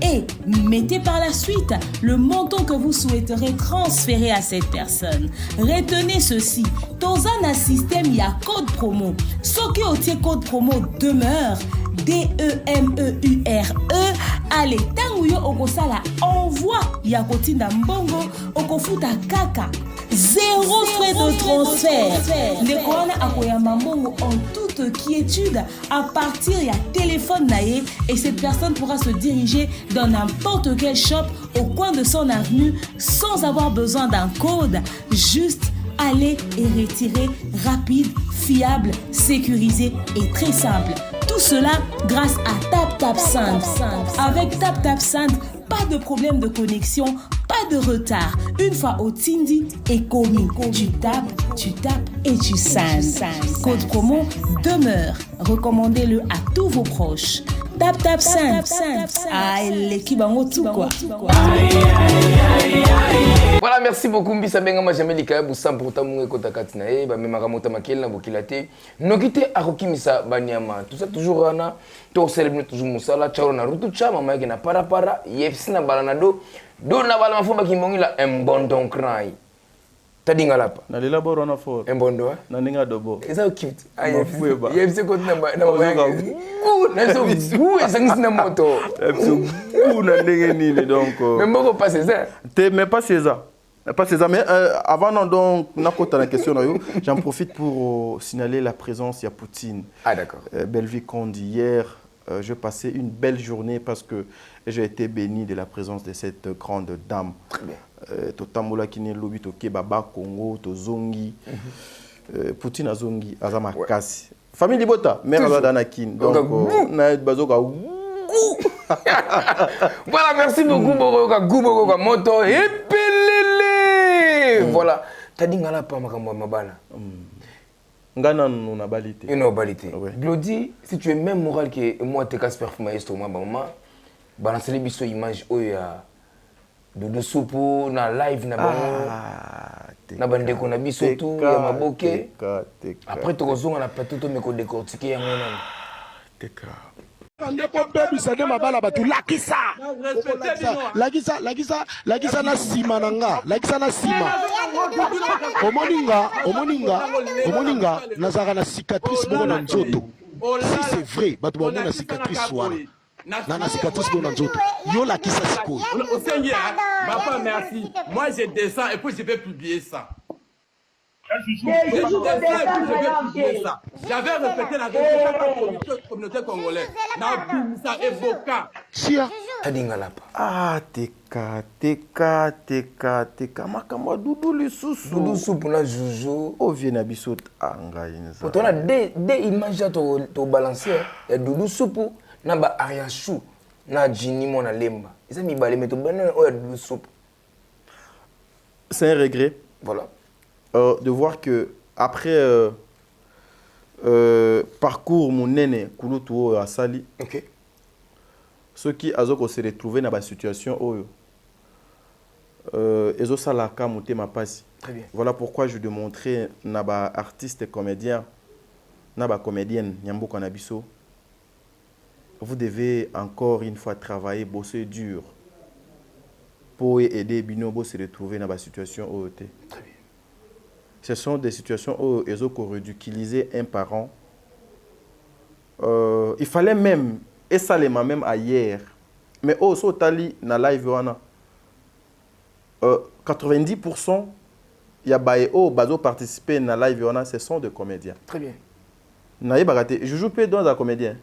et mettez par la suite le montant que vous souhaiterez transférer à cette personne. Retenez ceci, dans un système, il y a code promo. Ce qui est code promo demeure, DEMEURE. Allez, tanguyo okosala envoi ya kotinda mbongo okofuta kaka 0 frais de transfert. Ndekona akoyamba mbongo en toute quiétude à partir ya téléphone naé et cette personne pourra se diriger dans n'importe quel shop au coin de son avenue sans avoir besoin d'un code. Juste aller et retirer rapide, fiable, sécurisé et très simple. Tout cela grâce à TapTapSend. Avec TapTapSend, pas de problème de connexion, pas de retard. Une fois au Tindi et commis, tu tapes et tu sends. Code promo demeure. Recommandez-le à tous vos proches. TapTapSend. Ah, l'équipe en tout quoi. Voilà, merci beaucoup. Mbisa benga ma jamais likaya busam pour tamunge kota katina e ba memaka mota makel na bokilate. Nokite akokimisa banyama. Tout ça toujours rana. To célèbre toujours musala charo na rutu chama maike na para yefsi na balanado. Do na bala mafuba kimbongi la mbondon cry. Tadinga lapa. Na lela boro na for. Mbondo ha? Na ninga dobo. Eza cute. Yefsi koti na maga. Na so sangisi na moto. Na ndenge nini donc. Mais mboko pas ça. Mais pas ça. Pas ça, mais avant donc la question, j'en profite pour signaler la présence de Poutine. Ah d'accord. Belvi Kondi hier je passais une belle journée parce que j'ai été béni de la présence de cette grande dame. Très bien. Totambola kine lobi toke baba Congo to zongi. Poutine azongi azama kasi. Famille Libota, mère Adanakin. Donc na bazoka. Voilà, merci beaucoup Boroka Guboroka Moto et Pelele. Voilà. T'as dit ngala pa makambo mabala. Ngana na balité. Une balité. Glody, si tu es même moral que moi te casse perfume maestro moi maman, balance les biso image oya Doudou Soupu na live na bango. Na bande ko na biso tout ya maboke. Après tu kozonga na patoto me ko décortiquer ya ngona. Teka. Ndeko baby sade mabala batu lakisa. Lakisa na sima nanga. Lakisa na sima. Omoninga nazaka na cicatrice bongo na nzoto. Si c'est vrai, batu ba na cicatrice wana. Na cicatrice bongo na nzoto. Yo lakisa sikoyo. Papa merci. Moi je descends et puis je vais publier ça. J'avais répété la communauté congolaise. Ça évoqua. Ah, teka. Makama Doudou lisusu. Doudou Soupu na Joujou. O viena biso anga inza. Pour toi, des images à te balancer. Il y a Doudou Soupu, na ba Ariachou, na Jini Mona Lemba. Ils ont mis balé, mais tu as Doudou Soupu. C'est un regret. Voilà. De voir que après parcours mon nene kulutu à Sali, ceux qui azoko se retrouver dans la situation oyo ezo salaka mutema pasi. Très bien. Voilà pourquoi je démontrer naba artiste comédien naba comédienne nyambo na biso. Vous devez encore une fois travailler, bosser dur pour aider Binobo se retrouver dans la situation oyo te. Très bien. Ce sont des situations où ils ont ridiculisé un parent. Il fallait même, et ça les m'a même ailleurs, mais au Sotali, na live, 90%, il y a des gens qui participent à la live, ce sont des comédiens. Très bien. Je joue peu dans un comédien.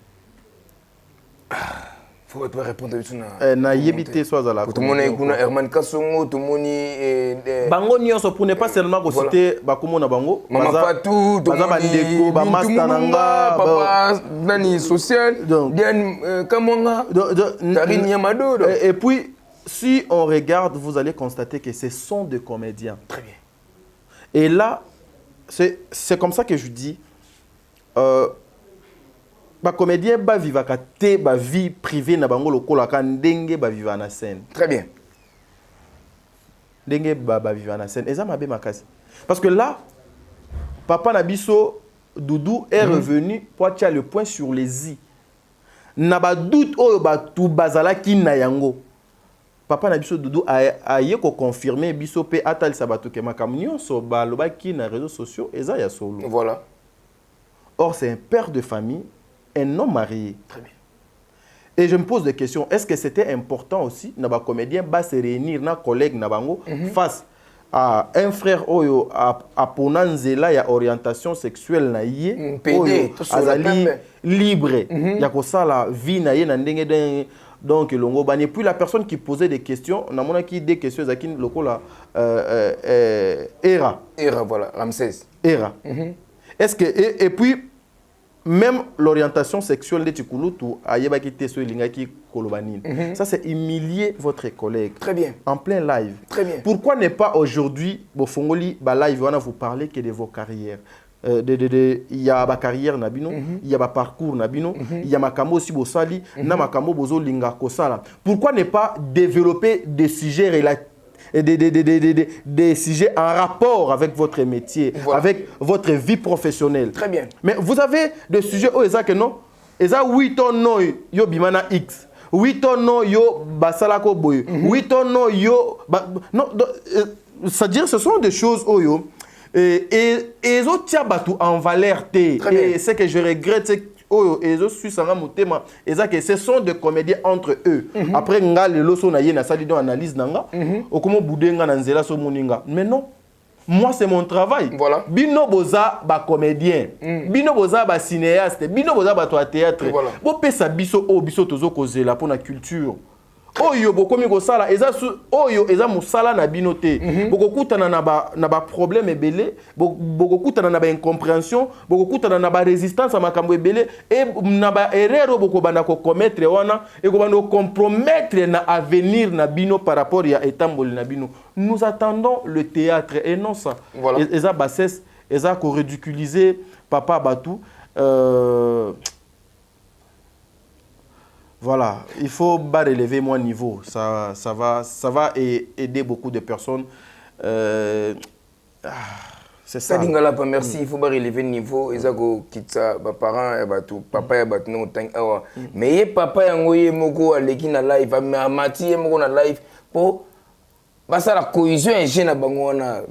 Il faut répondre à ça. Na yebité soit à la tout le monde est Herman Kassongo, tout le monde est bango nyonso pour ne pas seulement citer bakumo na bango Maman Fatou, tout le monde ba master nanga papa nani social Diane Kamonga Karine Yamado. Et puis si on regarde, vous allez constater que ce sont des comédiens. Très bien. Et là c'est comme ça que je dis ba comédien ba vivaka te ba vie privée na bango lokola ka ndenge ba vivana na scène. Très bien. Ndenge ba vivana na scène. Eza mabe makasi. Parce que là papa Nabiso Doudou est revenu pour tirer le point sur les i. Na ba doute oyo ba tu bazala ki na yango. Papa Nabiso Doudou a yeko confirmer biso pe atal sabato ke makamnyo so ba loba ki na réseaux sociaux eza ya solo. Voilà. Or c'est un père de famille, un homme marié. Très bien. Et je me pose des questions. Est-ce que c'était important aussi, na ba comédien ba se réunir na collègue na bango face à un frère oyo à ponanzela ya orientation sexuelle na yé PD azali libre ya ko sala vie na yé na ndenge den donc longo bani. Puis la personne qui posait des questions, na mona ki des questions zakin lokola Era voilà Ramsès Era. Est-ce que et puis même l'orientation sexuelle de Tikulutu a yebakité sur lingaki kolobanine. Ça c'est humilier votre collègue. Très bien. En plein live. Très bien. Pourquoi ne pas aujourd'hui Bofongoli ba live on vous parler que de vos carrières. Il y a ma carrière nabino, il y a ma parcours nabino, il y a ma camo aussi bosali, na ma camo bozo linga kosala. Pourquoi ne pas développer des sujets relatifs des sujets en rapport avec votre métier, avec votre vie professionnelle. Très bien. Mais vous avez des sujets où ils ont que non, ils ont 8 ans non yo bimana X, 8 ans non yo basalako boy, 8 ans non yo non, c'est-à-dire ce sont des choses où yo et ils ont tia batu en valeur T. Et ce que je regrette c'est et je suis sans motema et ça que ce sont des comédiens entre eux. Après nga le loso na ye na sali don analyse nanga okomo budenga na nzela so moninga. Mais non, Moi, c'est mon travail. Voilà. Bino boza ba comédien. Bino boza ba cinéaste. Bino boza ba toi théâtre. Voilà. Bo pesa biso o biso tozo kozela pour la culture. Oyo bokomi kosala eza oyo eza musala na bino te. Bokokutana na ba problème ebele, bokokutana na ba incompréhension, bokokutana na ba résistance à makambo ebele et na ba erreur bokobanda ko commettre wana et kobanda compromettre na avenir na bino par rapport ya etamboli na bino. Nous attendons le théâtre et non ça. Voilà. Eza bassesse, eza ko ridiculiser papa Batou. Voilà, il faut relever mon niveau. Ça va aider beaucoup de personnes. C'est ça. Merci, il faut relever le niveau. Ils ont quitté mes parents, papa et non mais papa et moi les na live, mais Mati na live pour ça la cohésion et jeune bangona.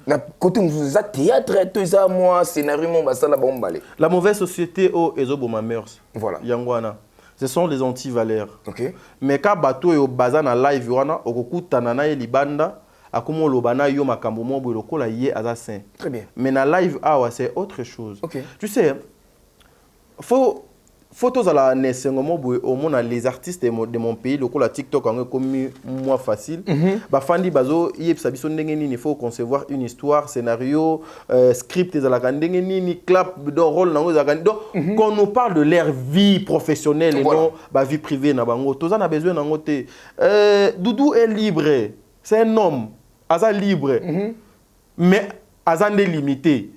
Na côté nous théâtre tout ça moi scénario mon basala bombalé. La mauvaise société au ezoboma mœurs. Voilà. Yangwana. Ce sont les anti-valeurs. OK. Mais quand bateau est au bazar na live wana okokutana na libanda akomo lobana yo makambo mo bo lokola yé azasin. Très bien. Mais na live awa c'est autre chose. OK. Tu sais photos à la naissance au monde les artistes de mon pays lokola TikTok en comme moi facile. Ba fandi bazo yebsa biso ndenge nini il faut concevoir une histoire, scénario, script za la ndenge nini clap de rôle nango za donc quand on nous parle de leur vie professionnelle et non ba vie privée na bango toza na besoin nango te. Doudou est libre, c'est un homme, aza libre. Mais aza limité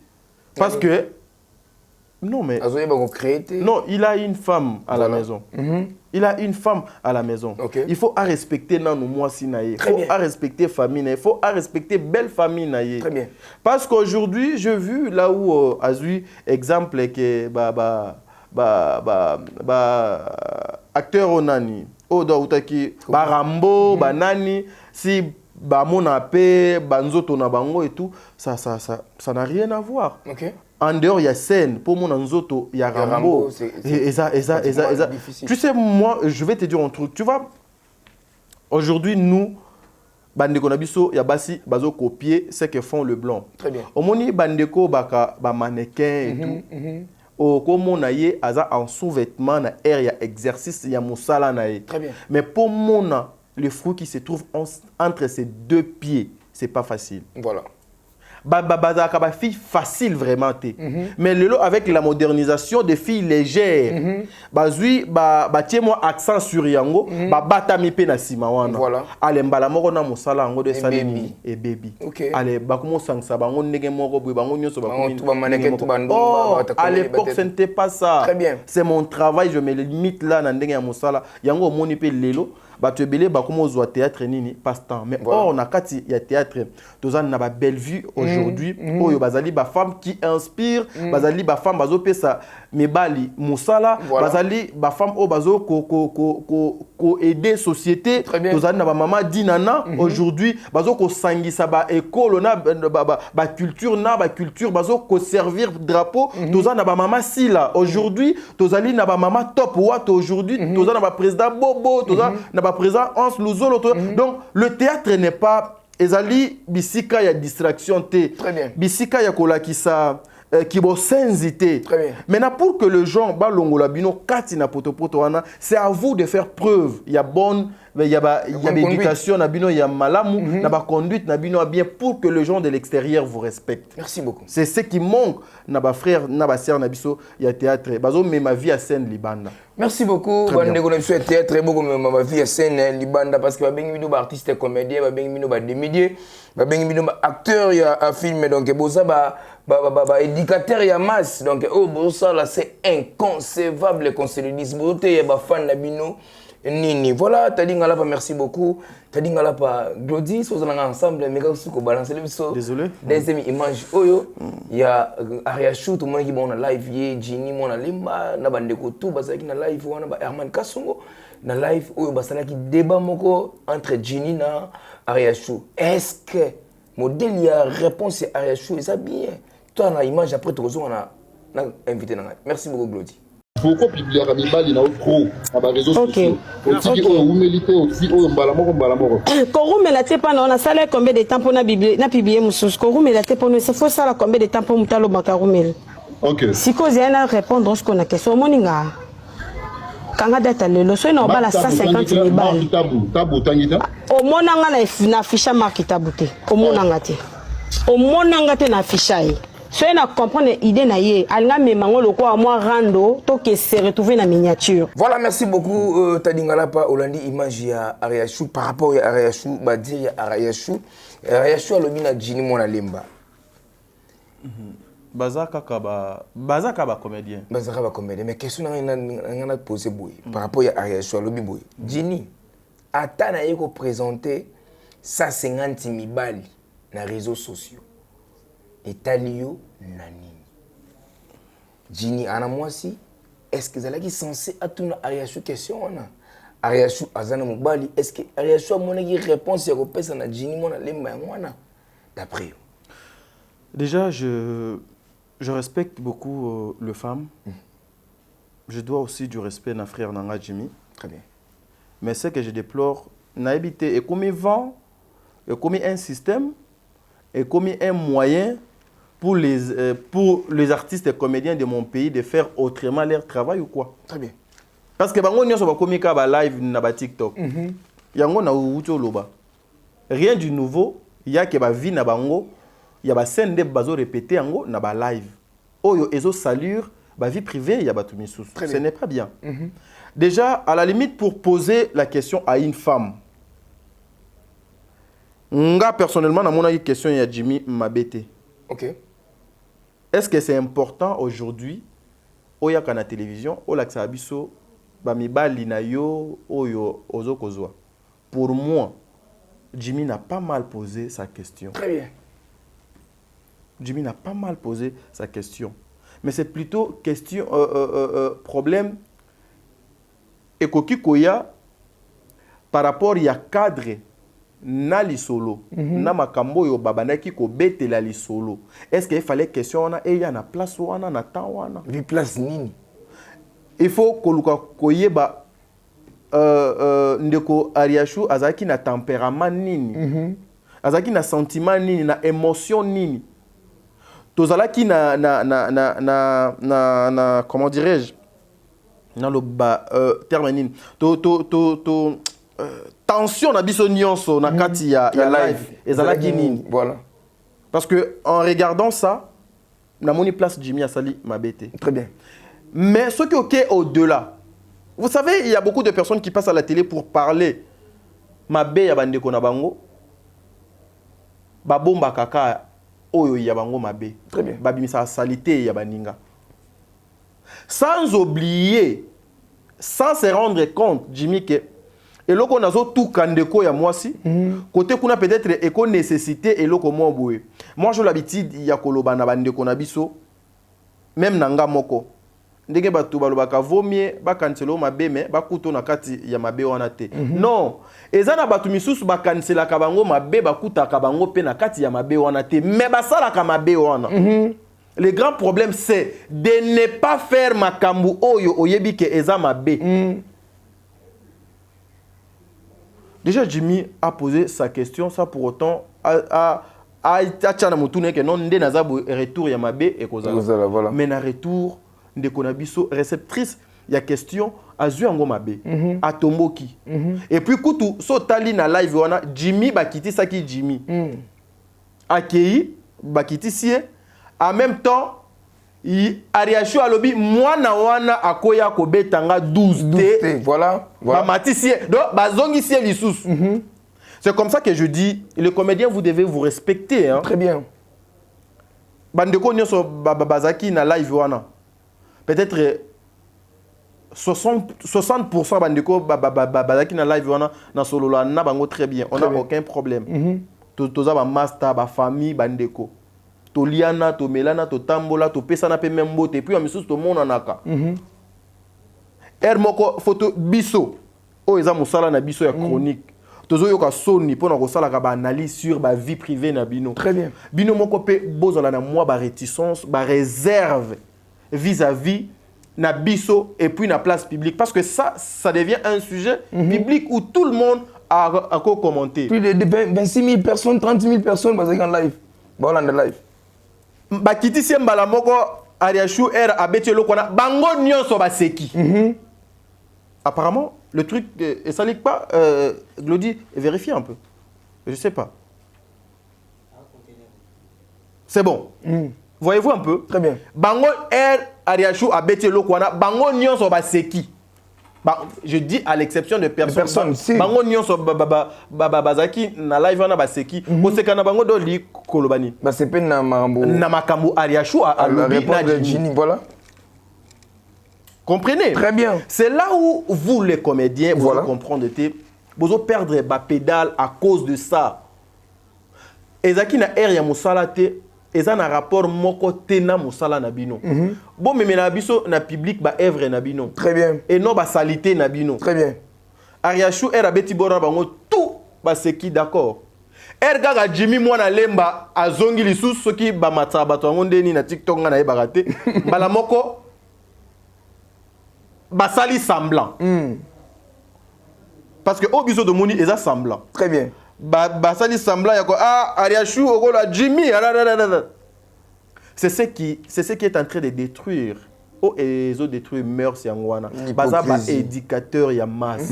parce que non, mais. Non, il a une femme à la maison. Il a une femme à la maison. Okay. Il faut respecter nos mois sinaï. Il faut respecter famille. Il faut respecter belle famille. Très bien. Parce qu'aujourd'hui, j'ai vu là où Azui, exemple, que acteur onani, Odaoutaki, Rambo, Banani, si Bamona Pe, Banzoto Nabango et tout, ça n'a rien à voir. Okay. En dehors, il y a scène. Pour mon Anzoto, il y a Rambo. Tu sais, moi, je vais te dire un truc. Tu vois, aujourd'hui, nous, Bandeko Nabiso, il y a Bassi, Bazo copier ce que font le blanc. Très bien. Au moni Bandeko, Baka, mannequin et tout. Au comme on a en sous-vêtements, na air, il y a exercice, il y a moussala naïe. Très bien. Mais pour mon, le fruit qui se trouve entre ces deux pieds, c'est pas facile. Voilà. Ba fille facile vraiment té. Mais le lot avec la modernisation des filles légères. Bazui tie moi accent sur yango, bata mi pe na sima wana. Voilà. Ale mbala moko na musala yango de salini et baby. OK. Ale bakumo sangsa bango ndenge moko boy bango nyoso bakumo. Tout ba mannequin tout ba à l'époque ce n'était pas ça. Très bien. C'est mon travail, je me limite là na ndenge ya musala. Yango moni pe lelo. Batubele bakumo zo théâtre nini passe-temps mais on a kati ya théâtre tozan na ba belle vue aujourd'hui oyo bazali ba femme qui inspire bazali ba femme bazo pesa mebali musala bazali ba femme o bazo ko aider société tozan na ba mama dinana aujourd'hui bazo ko sangisa ba école na ba culture bazo ko servir drapeau tozan na ba mama sila aujourd'hui tozali na ba mama top what aujourd'hui tozan na ba président Bobo tozan na présent Hans Luzolo. Donc le théâtre n'est pas ezali bisika ya distraction té. Très bien. Bisika ya kolakisa qui bo senzité. Très bien. Maintenant pour que le gens ba longola bino kati na poto wana, c'est à vous de faire preuve. Il y a bonne il y a éducation na bino, il y a malamu na ba conduite na bino bien pour que les gens de l'extérieur vous respectent. Merci beaucoup. C'est ce qui manque na ba frère na ba sœur na biso ya théâtre. Bazo mais ma vie à scène libanda. Merci beaucoup. Bande connexion théâtre beaucoup ma vie à scène libanda parce que ba bengi bino ba artiste comédien, ba bengi bino ba demi-dieu, ba bengi bino ba acteur ya a film donc boza ba éducateur ya masse donc oh boza là c'est inconcevable qu'on se le dise boté ya ba fan na bino nini voilà t'as dit ngala pas merci beaucoup t'as dit ngala pas Glody so zanga ensemble mais quand suko balancer le biso désolé deuxième image oyo ya Aria Chou tout monde qui bon na live ye Jini mon limba na bandeko tout basaki na live wana ba Herman Kasongo na live oyo basala ki débat moko entre Jini na Aria Chou est-ce que modèle ya réponse à Aria Chou ça bien toi na image après tu reçois na invité na merci beaucoup Glody. Pourquoi publier à Mibali dans trop à les réseaux sociaux? Aussi où militer aussi où mbalamoko. Korum la te pas on a salé combien de temps pour na publier musus. Korum la te pour nous c'est faut ça combien de temps pour mutalo bakarumel. OK. Si cause yana répondre ce qu'on a question moninga. Kanga data le so na bala 150 000 balles. Tabu tangita. Au monanga na ficha marque tabuté. Au monanga te. Au monanga te na ficha yi. Soyez na comprendre l'idée na ye, alga me mango loko à moi rando, to que se retrouver na miniature. Voilà, merci beaucoup Tadingala pa Olandi image ya Ariachou par rapport à Ariachou, ba dire ya Ariachou. Ariachou a lobina Jini mona lemba. Bazaka ba comédien. Bazaka ba comédien, mais question na poser boy par rapport à Ariachou a lobi boy. Jini atana yeko présenter 150 000 balles na réseaux sociaux. Et Talio Nani. Jini Anamwasi, est-ce que Zalaki censé attendre Ariachou question? Ariachou Azana Mubali, est-ce que Ariachou a mon réponse à repérer na Jini Mona Lemba Mwana? D'après vous. Déjà, je respecte beaucoup les femmes. Je dois aussi du respect à mon frère Nanga Jimmy. Très bien. Mais ce que je déplore, n'a habité et comme vent, et comme un système, et comme un moyen pour les artistes et comédiens de mon pays de faire autrement leur travail ou quoi? Très bien. Parce que bango nyonso ba komika ba live na ba TikTok. Yango na uto loba. Rien du nouveau, il y a que ba vie na bango, il y a ba scène de bazo répéter yango na ba live. Oyo ezo salure ba vie privée, il y a ba tout misous. Ce n'est pas bien. Déjà à la limite pour poser la question à une femme. Nga personnellement na mona question ya Jimmy Mabete. OK. Est-ce que c'est important aujourd'hui oya kana télévision o laksa biso ba mibali na yo oyo ozokozwa? Pour moi, Jimmy n'a pas mal posé sa question. Très bien. Jimmy n'a pas mal posé sa question. Mais c'est plutôt question problème ekoki koya par rapport ya cadre na lisolo na makambo yo babanaki ko betela lisolo. Est-ce qu'il fallait question wana e ya na place wana na temps wana? Vi place nini? Il faut koluka koyeba ndeko Ariachou azaki na tempérament nini? Azaki na sentiment nini, na émotion nini? Tozalaki na comment dirais-je? Na lo ba terme nini? Tension na biso nyonso na kati ya live ezalaki nini? Voilà. Parce que en regardant ça, na moni place Jimmy Asali Mabete. Très bien. Mais ce qui est au-delà, vous savez, il y a beaucoup de personnes qui passent à la télé pour parler mabe ya bandeko na bango. Babomba kaka oyo ya bango mabe. Très bien. Babimisa salité ya baninga. Sans oublier, sans se rendre compte, Jimmy, que et là qu'on a tout kandeko ya mwasi côté qu'on a peut-être éco nécessité et là comment boué moi j'ai l'habitude ya koloba na bandeko na biso même nanga moko ndenge batu balobaka vomie ba cancelo mabe mais ba kuto na kati ya mabe wana te non ezana batu misusu ba cancela ka bango mabe ba kuta ka bango pe na kati ya mabe wana te mais ba sala ka mabe wana le grand problème c'est de ne pas faire makambu oyo oyebi ke eza mabe. Déjà, Jimmy a posé sa question, ça pour autant a tchana mutune que non nde nazabu retour ya mabe et kozala. Voilà. Mais na retour de konabiso réceptrice ya question a zu yango mabe a tomboki. Et puis kutu so tali na live wana Jimmy bakiti saki Jimmy. Akei bakiti sie en même temps Ariachou alobi mwana wana akoya ko betanga 12 T. Voilà. Ba matisie donc bazongi sie lisous. C'est comme ça que je dis les comédiens vous devez vous respecter hein. Très bien. Bandeko nyonso bazaki na live wana. Peut-être 60% bandeko bazaki na live wana na solo la na bango très bien. On n'a aucun problème. Toza ba master ba famille bandeko. Toliana, to melana, to tambola, to pesana pe membote, et puis à missus to mona naka. Moko photo biso, o eza musala na biso ya chronique. Tozo yoka soni pona ko sala ka ba analyse sur ba vie privée na bino. Très bien. Bino moko pe bozala na moi ba réticence, ba réserve vis-à-vis na biso et puis na place publique. Parce que ça devient un sujet public où tout le monde a commenté. Plus de 26 000 personnes, 30 000 personnes basées en live. Bon, en live. Bakiti Siembala Moko, Ariachou, Abeti Lokwana, Bango Nyonso Baseki. Apparemment, le truc, et ça ne ligue pas, Glody, vérifie un peu. Je ne sais pas. C'est bon. Voyez-vous un peu? Très bien. Bango Ariachou, Abeti Lokwana, Bango Nyonso Baseki. Je dis à l'exception de personnes. Si. Bango Nyonso Bazaki, na live na Baseki. Osekana Bango Doli Kolobani. C'est pas na Marambo. Na Makambo Ariachou à Lobi na Gini. Voilà. Comprenez? Très bien. C'est là où vous, les comédiens, vous allez comprendre. Vous allez perdre la pédale à cause de ça. Ezaki na air ya musala te, eza na rapport moko te na musala na bino. Bon mais na biso na public ba œuvre na bino. Très bien. Et non ba salité na bino. Très bien. Ariachou era beti bora bango tout ba seki d'accord. Ergaga Jimmy mwana lemba azongi lisusu soki ba matsa bato ngo ndeni na TikTok nga na yeba raté. Bala moko basali semblant. Parce que au biso de moni eza semblant. Très bien. Basali semblant yako Ariachou okola Jimmy. C'est ce qui est en train de détruire. Oh et les autres détruire mœurs yangwana. Baza ba éducateur ya masse.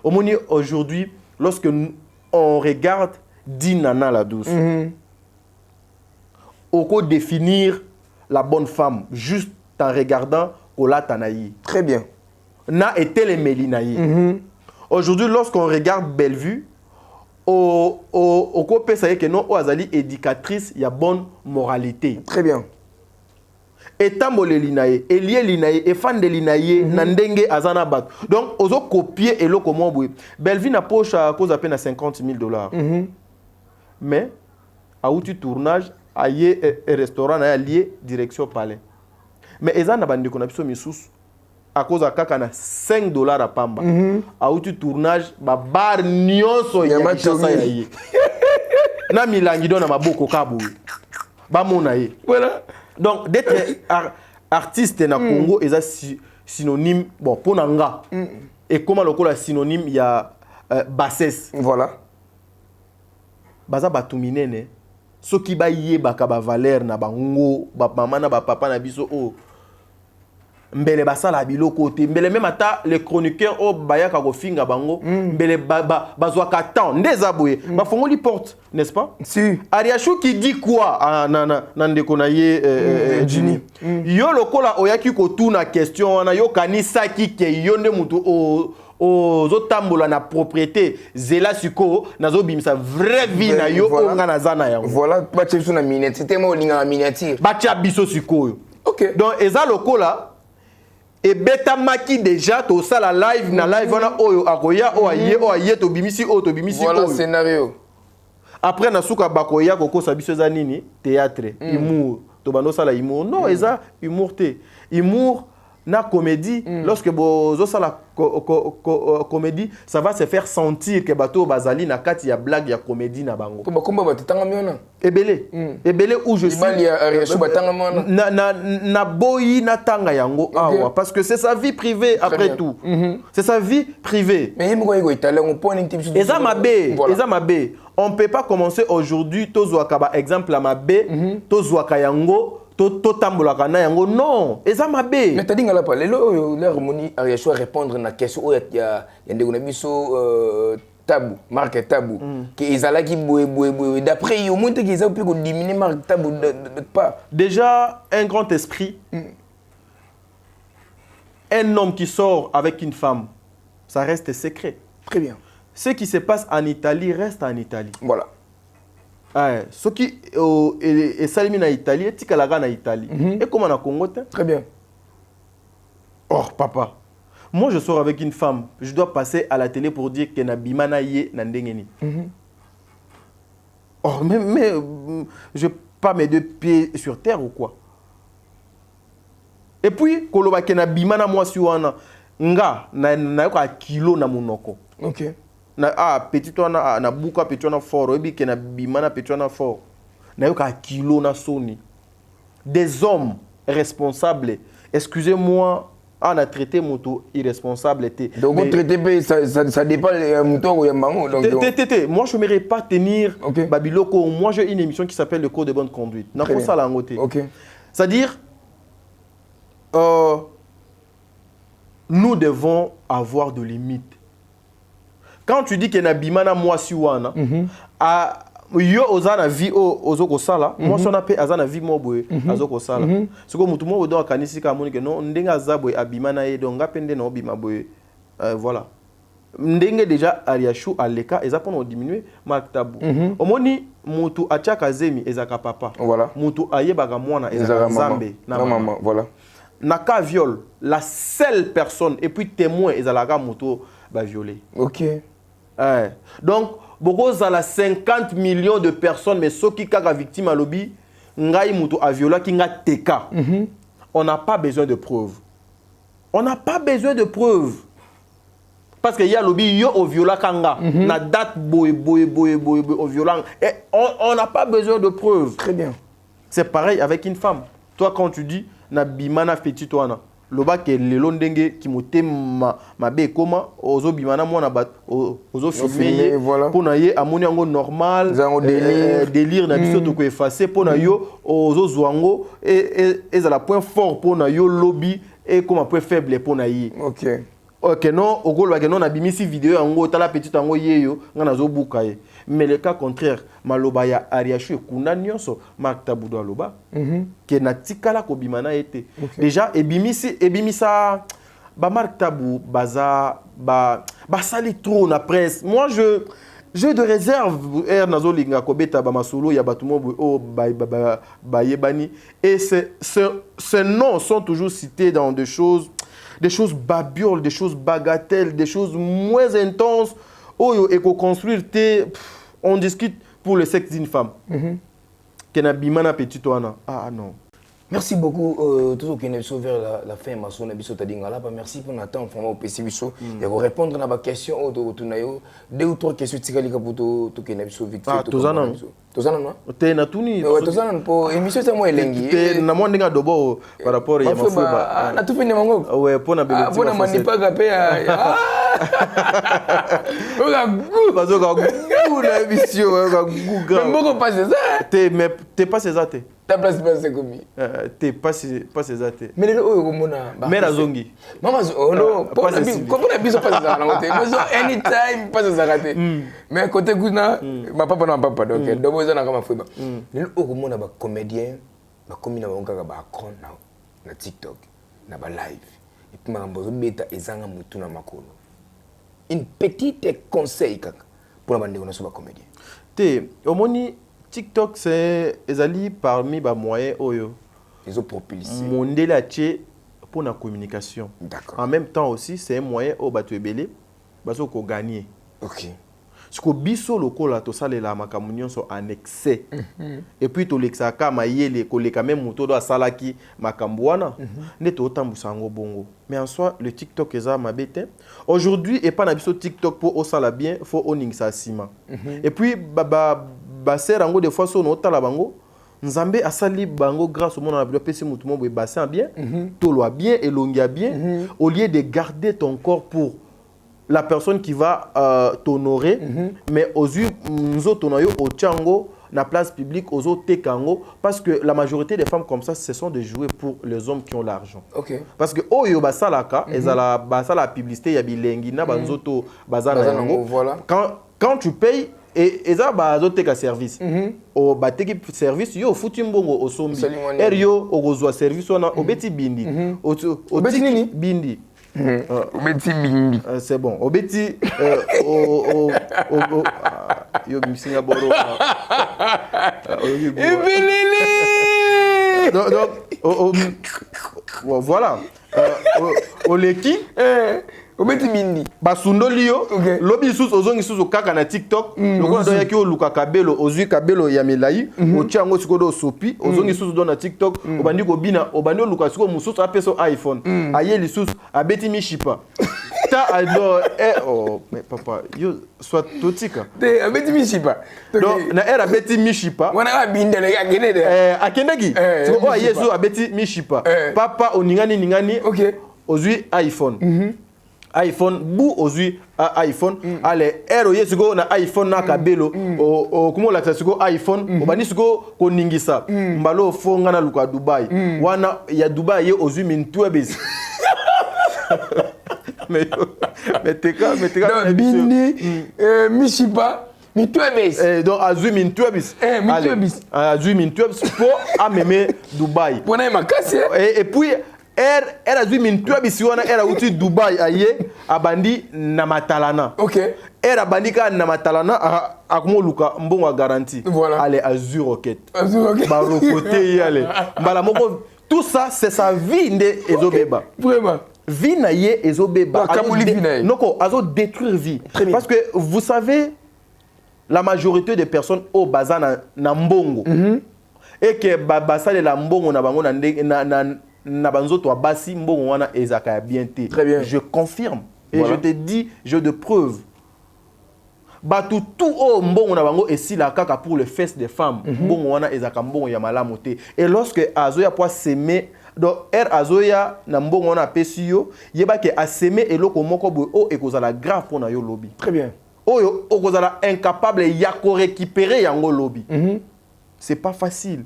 Au moni aujourd'hui lorsque on regarde Dinana la douce. Oko définir la bonne femme juste en regardant Kola Tanaï. Très bien. Na et Télémélinaï. Aujourd'hui, lorsqu'on regarde Bellevue, au copé, ça y est que non, Azali éducatrice, il y a bonne moralité. Très bien. Et Tambole Linaï, et lié Linaï, et fan de Linaï, Nandenge Azana Bat. Donc, aux autres copier et l'eau comment boué. Bellevue n'a poche à cause à peine à $50,000. Mais, à où tu tournage, à y restaurant, à lié direction palais. Mais Ezana Bandi qu'on a besoin de sous à cause de kakana $5 à Pamba. À où tu tournage, ba bar nyonso ya machasa ya yi. Na milangi dona maboko kabu. Ba monaye. Voilà. Donc d'être artiste na Congo est synonyme bon pour nanga. Et comment le la synonyme il y a bassesse. Voilà. Baza batuminene. So ki ba yeba ka ba valeur na bango, ba mama na ba papa na biso o. Mbele basala biloko te mbele même ata les chroniqueurs o bayaka ko finga bango mbele bazwaka temps ndeza boye ba fongoli porte n'est-ce pas? Si. Ariachou qui dit quoi na ndeko na ye Jini yo lokola oyaki ko tuna question wana yo kanisa ki ke yo nde mutu o zotambola na propriété zela siko nazo bimisa vraie vie na yo onga na zana yango. Voilà ba tchebiso na miniature c'était mo linga na miniature ba tia biso siko yo. OK. Donc eza lokola et beta maki déjà to sala live na live wana oyo akoya oaye to bimisi voilà le scénario. Après na suka bakoya koko sabiso za nini théâtre humour to bando sala humour non eza humour te humour na comédie lorsque bozo sala comédie ça va se faire sentir que bato bazali na kati ya blague ya comédie na bango ko bakomba batanga miona ebele où je suis na boyi na tanga yango awa parce que c'est sa vie privée après tout c'est sa vie privée mais yimo ko italien on point une type eza mabe on peut pas commencer aujourd'hui tozwaka ba exemple la mabe tozwaka yango to tambolaka na yango non eza mabe mais tadinga la parler l'harmonie Ariachou répondre na question ya ndeko na biso tabou marque tabou que ezalaki boye d'après yo monte que ezao peut diminuer marque tabou de pas déjà un grand esprit un homme qui sort avec une femme ça reste secret. Très bien. Ce qui se passe en Italie reste en Italie. Voilà. Ce qui est salimi na Italie et tikalaga na Italie. Et comment na Congo? Très bien. Oh papa, moi je sors avec une femme, je dois passer à la télé pour dire que na bimana ye na ndengeni. Oh mais je pas mes deux pieds sur terre ou quoi? Et puis koloba ke na bimana moi si wana nga na ko kilo na monoko. OK. Na petit wana na buka petit wana fort ebi ke na bimana petit wana fort. Na yoka kilo na soni. Des hommes responsables, excusez-moi on a traité moto irresponsable. Donc, on traité, ça dépend de moto ou de mango. Moi, je n'aimerais pas tenir Babiloko. Moi, j'ai une émission qui s'appelle Le Code de bonne conduite. C'est-à-dire, nous devons avoir de limites. Quand tu dis qu'il y a bimana moi si wana, yo ozana vie ozoko sala, moi son appel azana vie mo boy azoko sala. Ce que mutu mo do kanisi ka moni que non ndenga zabwe abimana e donc ngapende no bima boy. Voilà. Ndenge déjà ariashu aleka ezapona diminuer mark tabu. Omoni mutu achaka zemi ezaka papa. Voilà. Mutu ayebaka mwana ezaka zambe na maman. Voilà. Naka viol, la seule personne et puis témoin ezalaka mutu ba violer. OK. Donc, beaucoup à 50 millions de personnes, mais ceux qui sont victimes à lobby, on n'a pas besoin de preuves. On n'a pas besoin de preuves. Parce qu'il y a lobby, il y a au viola kanga, na date au violent. Et on n'a pas besoin de preuves. Très bien. C'est pareil avec une femme. Toi, quand tu dis, na bimana petit toana. Loba ke lelo ndenge kimote mabe koma ozo bimana mwana bat ozo filmer pona ye amoni yango normal délire na biso to ko effacer pona yo ozo zwango et à la point fort pona yo lobby et comme point faible pona ye. OK non ogolo ke non na bimisi vidéo yango tala petit yango yeyo ngana zo buka ye. Mais le cas contraire, maloba ya ariashu kuna nyonso makta budo aloba ke na tikala ko bimana été. Déjà ebimisa ba mark tabu baza ba sali trop na presse. Moi je de réserve nazo linga ko beta ba masolo ya batumo o ba yebani et ces noms sont toujours cités dans des choses babioles, des choses bagatelles, des choses moins intenses. Oyo éco-construire, on discute pour le sexe d'une femme. Kena bimana petit toana. Ah non. Merci beaucoup. Tout ce qui est vers la fin, ma sonne biso tadingala. Merci pour notre temps. Vraiment au PC biso. Et vous répondre à ma question autour de 2 ou 3 questions tikalika pour tout qui est biso vite. Ah tozana. Tozana non? Te na tuni. Ouais tozana pour émission c'est moi elengi. Te na mo ndinga dobo par rapport ya mafuba. Ah na tout fini mango. Ouais pour na belo. Ah pour na manipa kapé. Bazoka gu na émission ka gu grand. Mais beaucoup pas ça. T'es pas ça te. Ta place c'est comme t'es pas ça te. Mais le oyo komona. Mais na zongi. Mama oh non, pour na biso pas ça na côté. Moi anytime pas ça raté. Mais côté kuna ma papa na papa donc dobo za na kama fuba. Le oyo komona ba comédien ba komi na bango ba akron na TikTok na ba live. Et puis makambo zo beta ezanga mutu na makolo. Une petite conseil kaka pour la bande na so ba comédien. Te omoni TikTok c'est ezali parmi ba moyens oyo ils ont propulsé mondele atie pour la communication. D'accord. En même temps aussi c'est un moyen au bato ebele baso ko gagner. OK. Ce que biso lokola to salela makamunyon so en excès. Et puis to lexaka mayele ko leka même moto do salaki makambwana ne to tambusa ngo bongo. Mais en soi le TikTok eza mabete. Aujourd'hui et pas na biso TikTok pour osala bien, faut oningsa sima. Et puis baserango des fois so no tala bango nzambe asali bango grâce au monde na bilo pesi mutu mo boy bassin bien, tolo bien elongia bien au lieu de garder ton corps pour la personne qui va t'honorer, mais aux yeux nous tonayo au tchango na place publique aux autres tekango parce que la majorité des femmes comme ça ce sont des jouets pour les hommes qui ont l'argent. OK. Parce que oyo basalaka ezala basala publicité ya bilengi na banzoto bazana yango. Voilà. Quand tu payes et ça bazote ka service. O bateki service yo futi mbongo o sombi. Erio o gozwa service ona obeti bindi. Obeti nini? Bindi. Obeti bindi. C'est bon. Obeti yo misinga boro. Donc voilà. Oleki obeti bindi basundoli yo lobi susu ozongi susu kaka na TikTok lokola do yaki oluka kabelo ozwi kabelo ya milai otiango sikodo sopi ozongi susu do na TikTok obandi ko bina obandi oluka siko mususu apeso iPhone ayeli susu abeti mishipa ta alors oh mais papa yo soit totika te abeti mishipa donc na era abeti mishipa wana abinde le akende akendeki siko o yesu abeti mishipa papa oningani ningani OK aujourd'hui iPhone. iPhone bou aujourd'hui iPhone allez ero yesuko na iPhone na kabelo o comment la siko iPhone obani siko ko ningisa mbalo fonga na luka Dubai wana ya Dubai ye aujourd'hui mintwebes mais teka bini mishipa mintwebes donc azui mintwebes mintwebes azui mintwebes pour ameme Dubai pona makasi et puis era zui mintwebes wana era uti Dubai aye abandi na matalana era bandika na matalana akomo luka mbongo garantie allez azur roquette ba rokote yale mbala moko tout ça c'est sa vie nde ezobeba vraiment vie na ye ezobeba noko azo détruire vie parce que vous savez la majorité des personnes au bazana na mbongo et que basale la mbongo na bango na banzoto abasi mbongo wana ezaka ya bien te. Très bien. Je confirme et je te dis je de preuve. Batu tout o mbongo na bango esila kaka pour le fest des femmes. Mbongo wana ezaka mbongo ya malamu te. Et lorsque azoya po semer donc azoya na mbongo wana pesi yo yeba ke a semer eloko moko boy o ekozala grave pour na yo lobby. Très bien. Oyo okozala incapable ya ko récupérer yango lobby. C'est pas facile.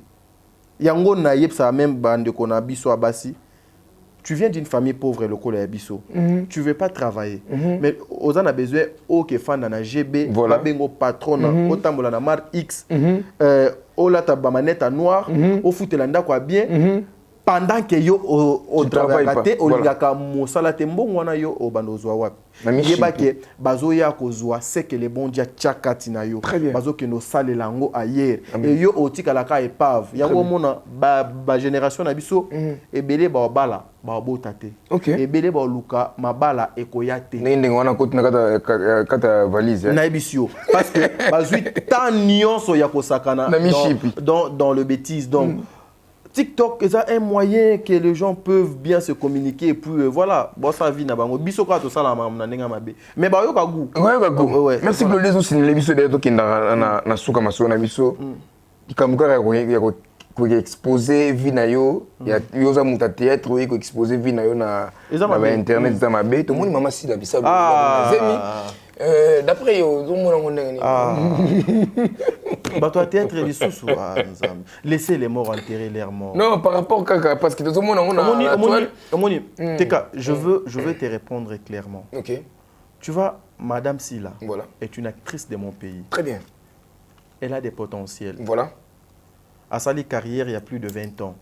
Yango na yebsa même bande qu'on a biso abasi. Tu viens d'une famille pauvre lokola ya biso. Tu veux pas travailler. Mais ozana a besoin o ke fan na GB, ba bengo patron o tambola na mar X. O la ta ba manette noire, o futela ndako bien. Pendant que yo au travail raté au lingaka mosala te mbongo wana yo o bandozwa wapi. Yeba ke bazoya kozwa c'est que les bons dia tchakati na yo bazo ke no sale lango ailleurs et yo otika la ka epave yango mona ba génération na biso ebele ba bala ba botate ebele ba luka mabala ekoyate ndenge wana kotina kata valise na ebisio parce que bazui tant nyonso ya kosakana dans le bêtise donc TikTok est un moyen que les gens peuvent bien se communiquer et puis voilà, bon ça vie na bango biso ka to sala na ndenga mabe. Mais ba yo ka gu. Ouais. Merci Claude les aussi les biso de to kinda na suka maso na biso. Ikamuka ya ko exposer vie na yo, ya yo za muta théâtre ou ko exposer vie na yo na internet za mabe. To moni mama si la bisa zemi. D'après yo zo mona ngondenge ni. Toi théâtre les sous laissez les morts enterrer leurs morts. Non, par rapport à parce que tout le monde Omoni, Teka, je veux te répondre clairement. OK. Tu vois, Madame Sila est une actrice de mon pays. Très bien. Elle a des potentiels. Voilà. À sa carrière il y a plus de 20 ans.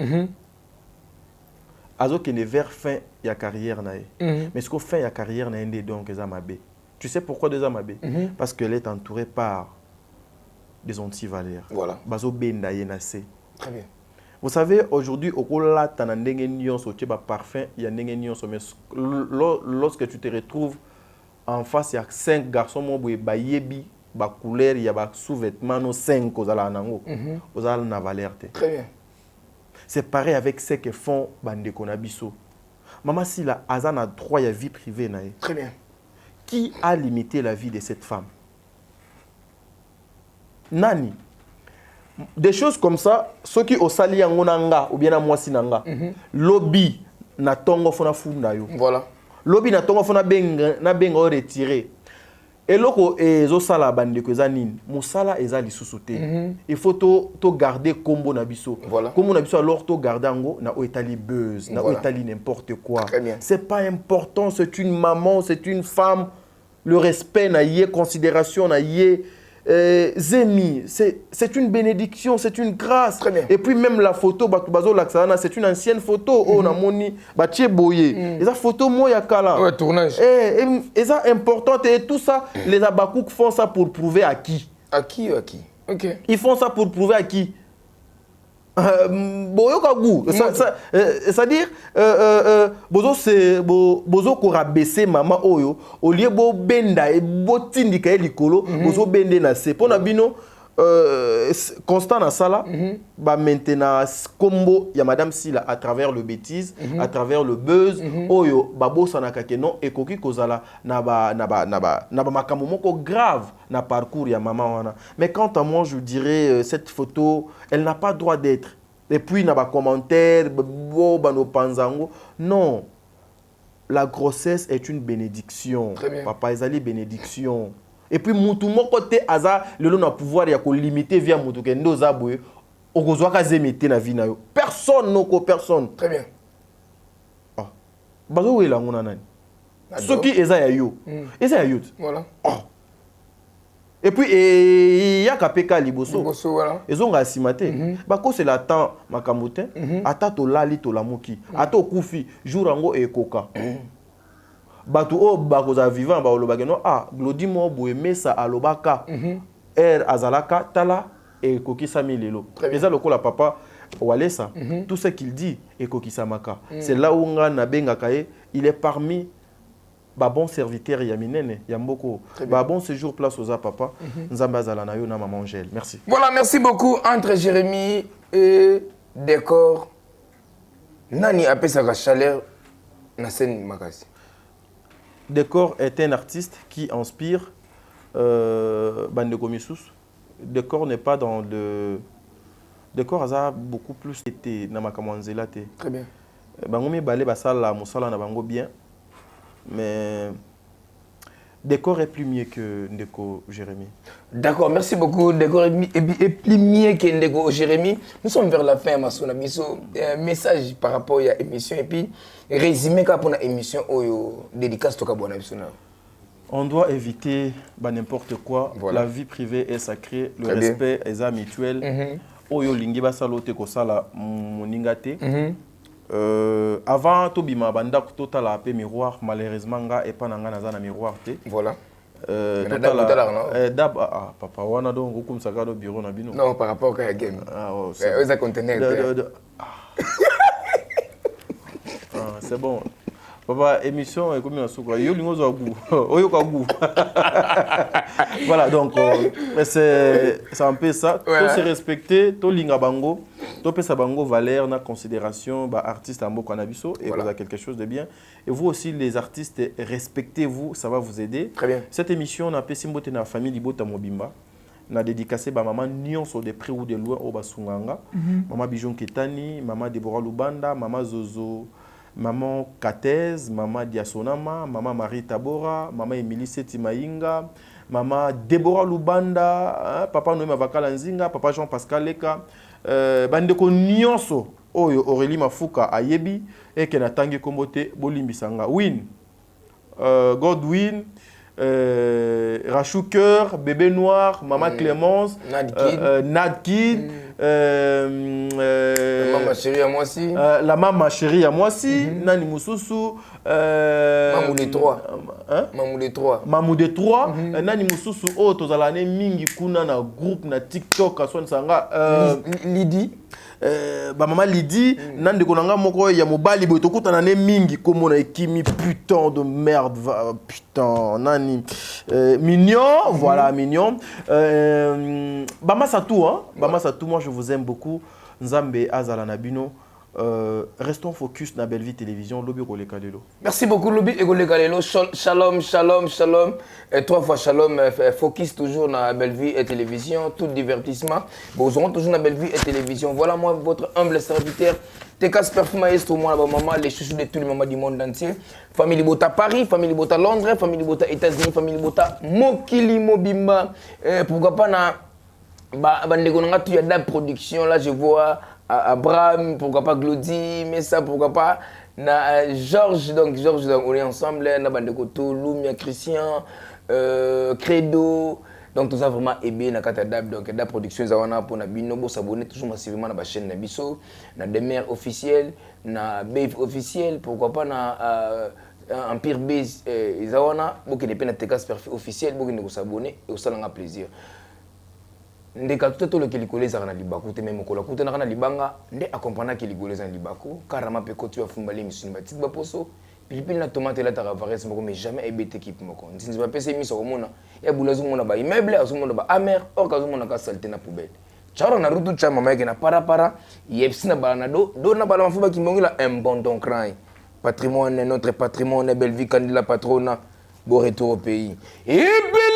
Azo qui est vers fin il y a carrière nae. Mais ce qu'on fait il y a carrière nae donc Zamabe. Tu sais pourquoi de Zamabe? Parce qu'elle est entourée par des anti-valeurs. Voilà. Bazo benda yenase. Très bien. Vous savez, aujourd'hui, au Kola, tu as un parfum, il y a un mais lorsque tu te retrouves en face, il y a 5 garçons, il couleur, il y a sous-vêtements, 5 aux alanango, aux valeur. Très bien. C'est pareil avec ce que font Bande Konabiso. Maman, si la Azan a droit à vie privée, très bien. Qui a limité la vie de cette femme? Nani? Des choses comme ça, ceux qui ont sali nanga ou bien à moi sinanga, lobby na tongo fona funda yo. Voilà. Lobby na tongo fona benga retiré. Et loko ezo sala bande ko zanine, musala ezali susute. Il faut to garder combo na biso. Voilà. Combo na biso alors to garder ngo na o etali buzz, na o etali n'importe quoi. C'est pas important, c'est une maman, c'est une femme. Le respect na yé, considération na yé. Zemi, c'est une bénédiction, c'est une grâce. Et puis même la photo, c'est une ancienne photo. Oh, na moni, batie boye. Et ça photo moi yakala. Ouais, tournage. Et ça important et tout ça, les abakouk font ça pour prouver à qui? À qui? OK. Ils font ça pour prouver à qui? C'est-à-dire bozo ko rabaisser maman oyo au lieu bo benda et bo tindika likolo bozo bende na se pona bino constant na sala ba maintenant combo ya madame Sila à travers le bêtise à travers le buzz oyo babosa na kakeno ekoki kozala na ba makambo moko grave na parcours ya maman wana. Mais quant à moi je dirais cette photo elle n'a pas droit d'être. Et puis na ba commentaire bo bano panzango non. la grossesse est une bénédiction. Très bien. Papa ezali bénédiction. Et puis mutu moko te aza lelo na pouvoir ya ko limiter via mutu ke ndo za boye okozwa ka zemete na vie na yo. Personne noko personne. Très bien. Ah. Bazo wela ngona nani? Soki eza ya yo. Eza ya yo. Voilà. Oh. Et puis il y a kapeka liboso. Liboso voilà. Ezonga asimate. Bako c'est la temps makamute. Ata to lali to lamuki. Ata okufi jour ango ekoka. Batu o bakoza vivant ba olobaka no glodi mo boye mesa alobaka azalaka tala et kokisa milelo. Eza lokola papa walesa tout ce qu'il dit et kokisa maka. C'est là où nga na bengaka il est parmi ba bon serviteur ya minene ya mboko. Ba bon séjour place aux papa. Nzamba azala na yo na maman Angèle. Merci. Voilà, merci beaucoup entre Jérémy et Décor. Nani apesaka chaleur na scène makasi. Décor est un artiste qui inspire Bandeko Misusu. Décor n'est pas dans le... Décor a beaucoup plus été dans ma kamanzela. Très bien. Bangomi balé basala musala na bango bien. Mais Décor est plus mieux que Ndeko Jérémy. D'accord, merci beaucoup. Décor est plus mieux que Ndeko Jérémy. Nous sommes vers la fin, Massouna Bisso. Un message par rapport à l'émission et puis résumé pour l'émission dédicace à Kabouana Bissona. On doit éviter n'importe quoi. Voilà. La vie privée est sacrée. Le respect est mutuel. Oyo lingi basalote ko sala moningate. Avant tobima banda total a pe miroir malheureusement nga et pas nanga naza na miroir te. Voilà. Dab papa wana donc okum saka do bureau na bino. Non par rapport à game. Ah oh, c'est conteneur. C'est bon. Papa, émission est comme un souk. Yo lingo zo goût. Oyo ka goût. Voilà, donc c'est un peu ça. Tout se respecter, tout linga bango, tout pesa bango valeur, na considération, ba artiste en boko nabiso et voilà quelque chose de bien. Et vous aussi les artistes, respectez-vous, ça va vous aider. Très bien. Cette émission on a pesi mbote na famille Libota Mobimba. Na dédicacé ba maman nyonso de près ou de loin au basunganga. Maman Bijon Ketani, maman Deborah Lubanda, maman Zozo, maman Katez, maman Diasonama, maman Marie Tabora, maman Emilie Setimainga, maman Deborah Lubanda, papa Noema Vakala Nzinga, papa Jean-Pascal Leka, bandeko nyonso oyo Aurélie Mafuka ayebi et kenatangi kombote bolimbisanga win Godwin, Rachou Cœur, Bébé Noir, Maman Clémence, Nadkid, Maman chérie à moi aussi. La maman chérie à moi aussi. Nani Moussousou. Mamou des trois. Mamou des trois. Mamou des trois. Nani Moussousou. Oh, tozalane mingi kuna na groupe na TikTok. Aswan sanga. Lydie. Ba maman Lydie, nande konanga moko ya mobali boy tokuta na ne mingi comme on a Kimi putain de merde putain nani mignon voilà mignon Bama Satou hein Bama Satou moi je vous aime beaucoup Nzambe azala nabino. Restons focus na Belle Vie Télévision, Lobby Golekalelo. Merci beaucoup Lobby et Golekalelo. Shalom, shalom, shalom. Et 3 fois shalom. Focus toujours na Belle Vie et Télévision, tout divertissement. Vous aurez toujours na Belle Vie et Télévision. Voilà moi votre humble serviteur. Tekas Perfum Maestro, moi la maman, les chouchous de tous les mamans du monde entier. Famille Bota Paris, famille Bota Londres, famille Bota États-Unis, famille Bota Mokili Mobimba. Pourquoi pas na Bandegonanga tu y a de la production là je vois. Abraham, pourquoi pas Glody, Messa, pourquoi pas Georges, donc on est ensemble, na bande koto, Lumia, Christian, Credo, donc tout ça vraiment aimé na kata dab donc la production zawana pour na bino bo s'abonner toujours massivement na ba chaîne na biso, na Demer officiel, na Bave officiel, pourquoi pas na Empire Base zawana, bo qui dépend na Tekas Perfum officiel, bo qui ne s'abonner et ça n'a plaisir. Ndeka tout le kilikole za na libaku te même kola kuta na libanga nde accompagner kilikole za libaku karama pe kotu afumbali misuni batik ba poso pilipili na tomate la taravares moko mais jamais ebete équipe moko nzinzi ba pese miso komona ya bulazu mona ba immeuble azumona ba amer or kazumona ka salte na poubelle charo na rutu cha mama yake na para yepsi na bana do na bala mafuba kimbongila un bon don cry patrimoine notre patrimoine Belle Vie Candela patrona bon retour au pays et belele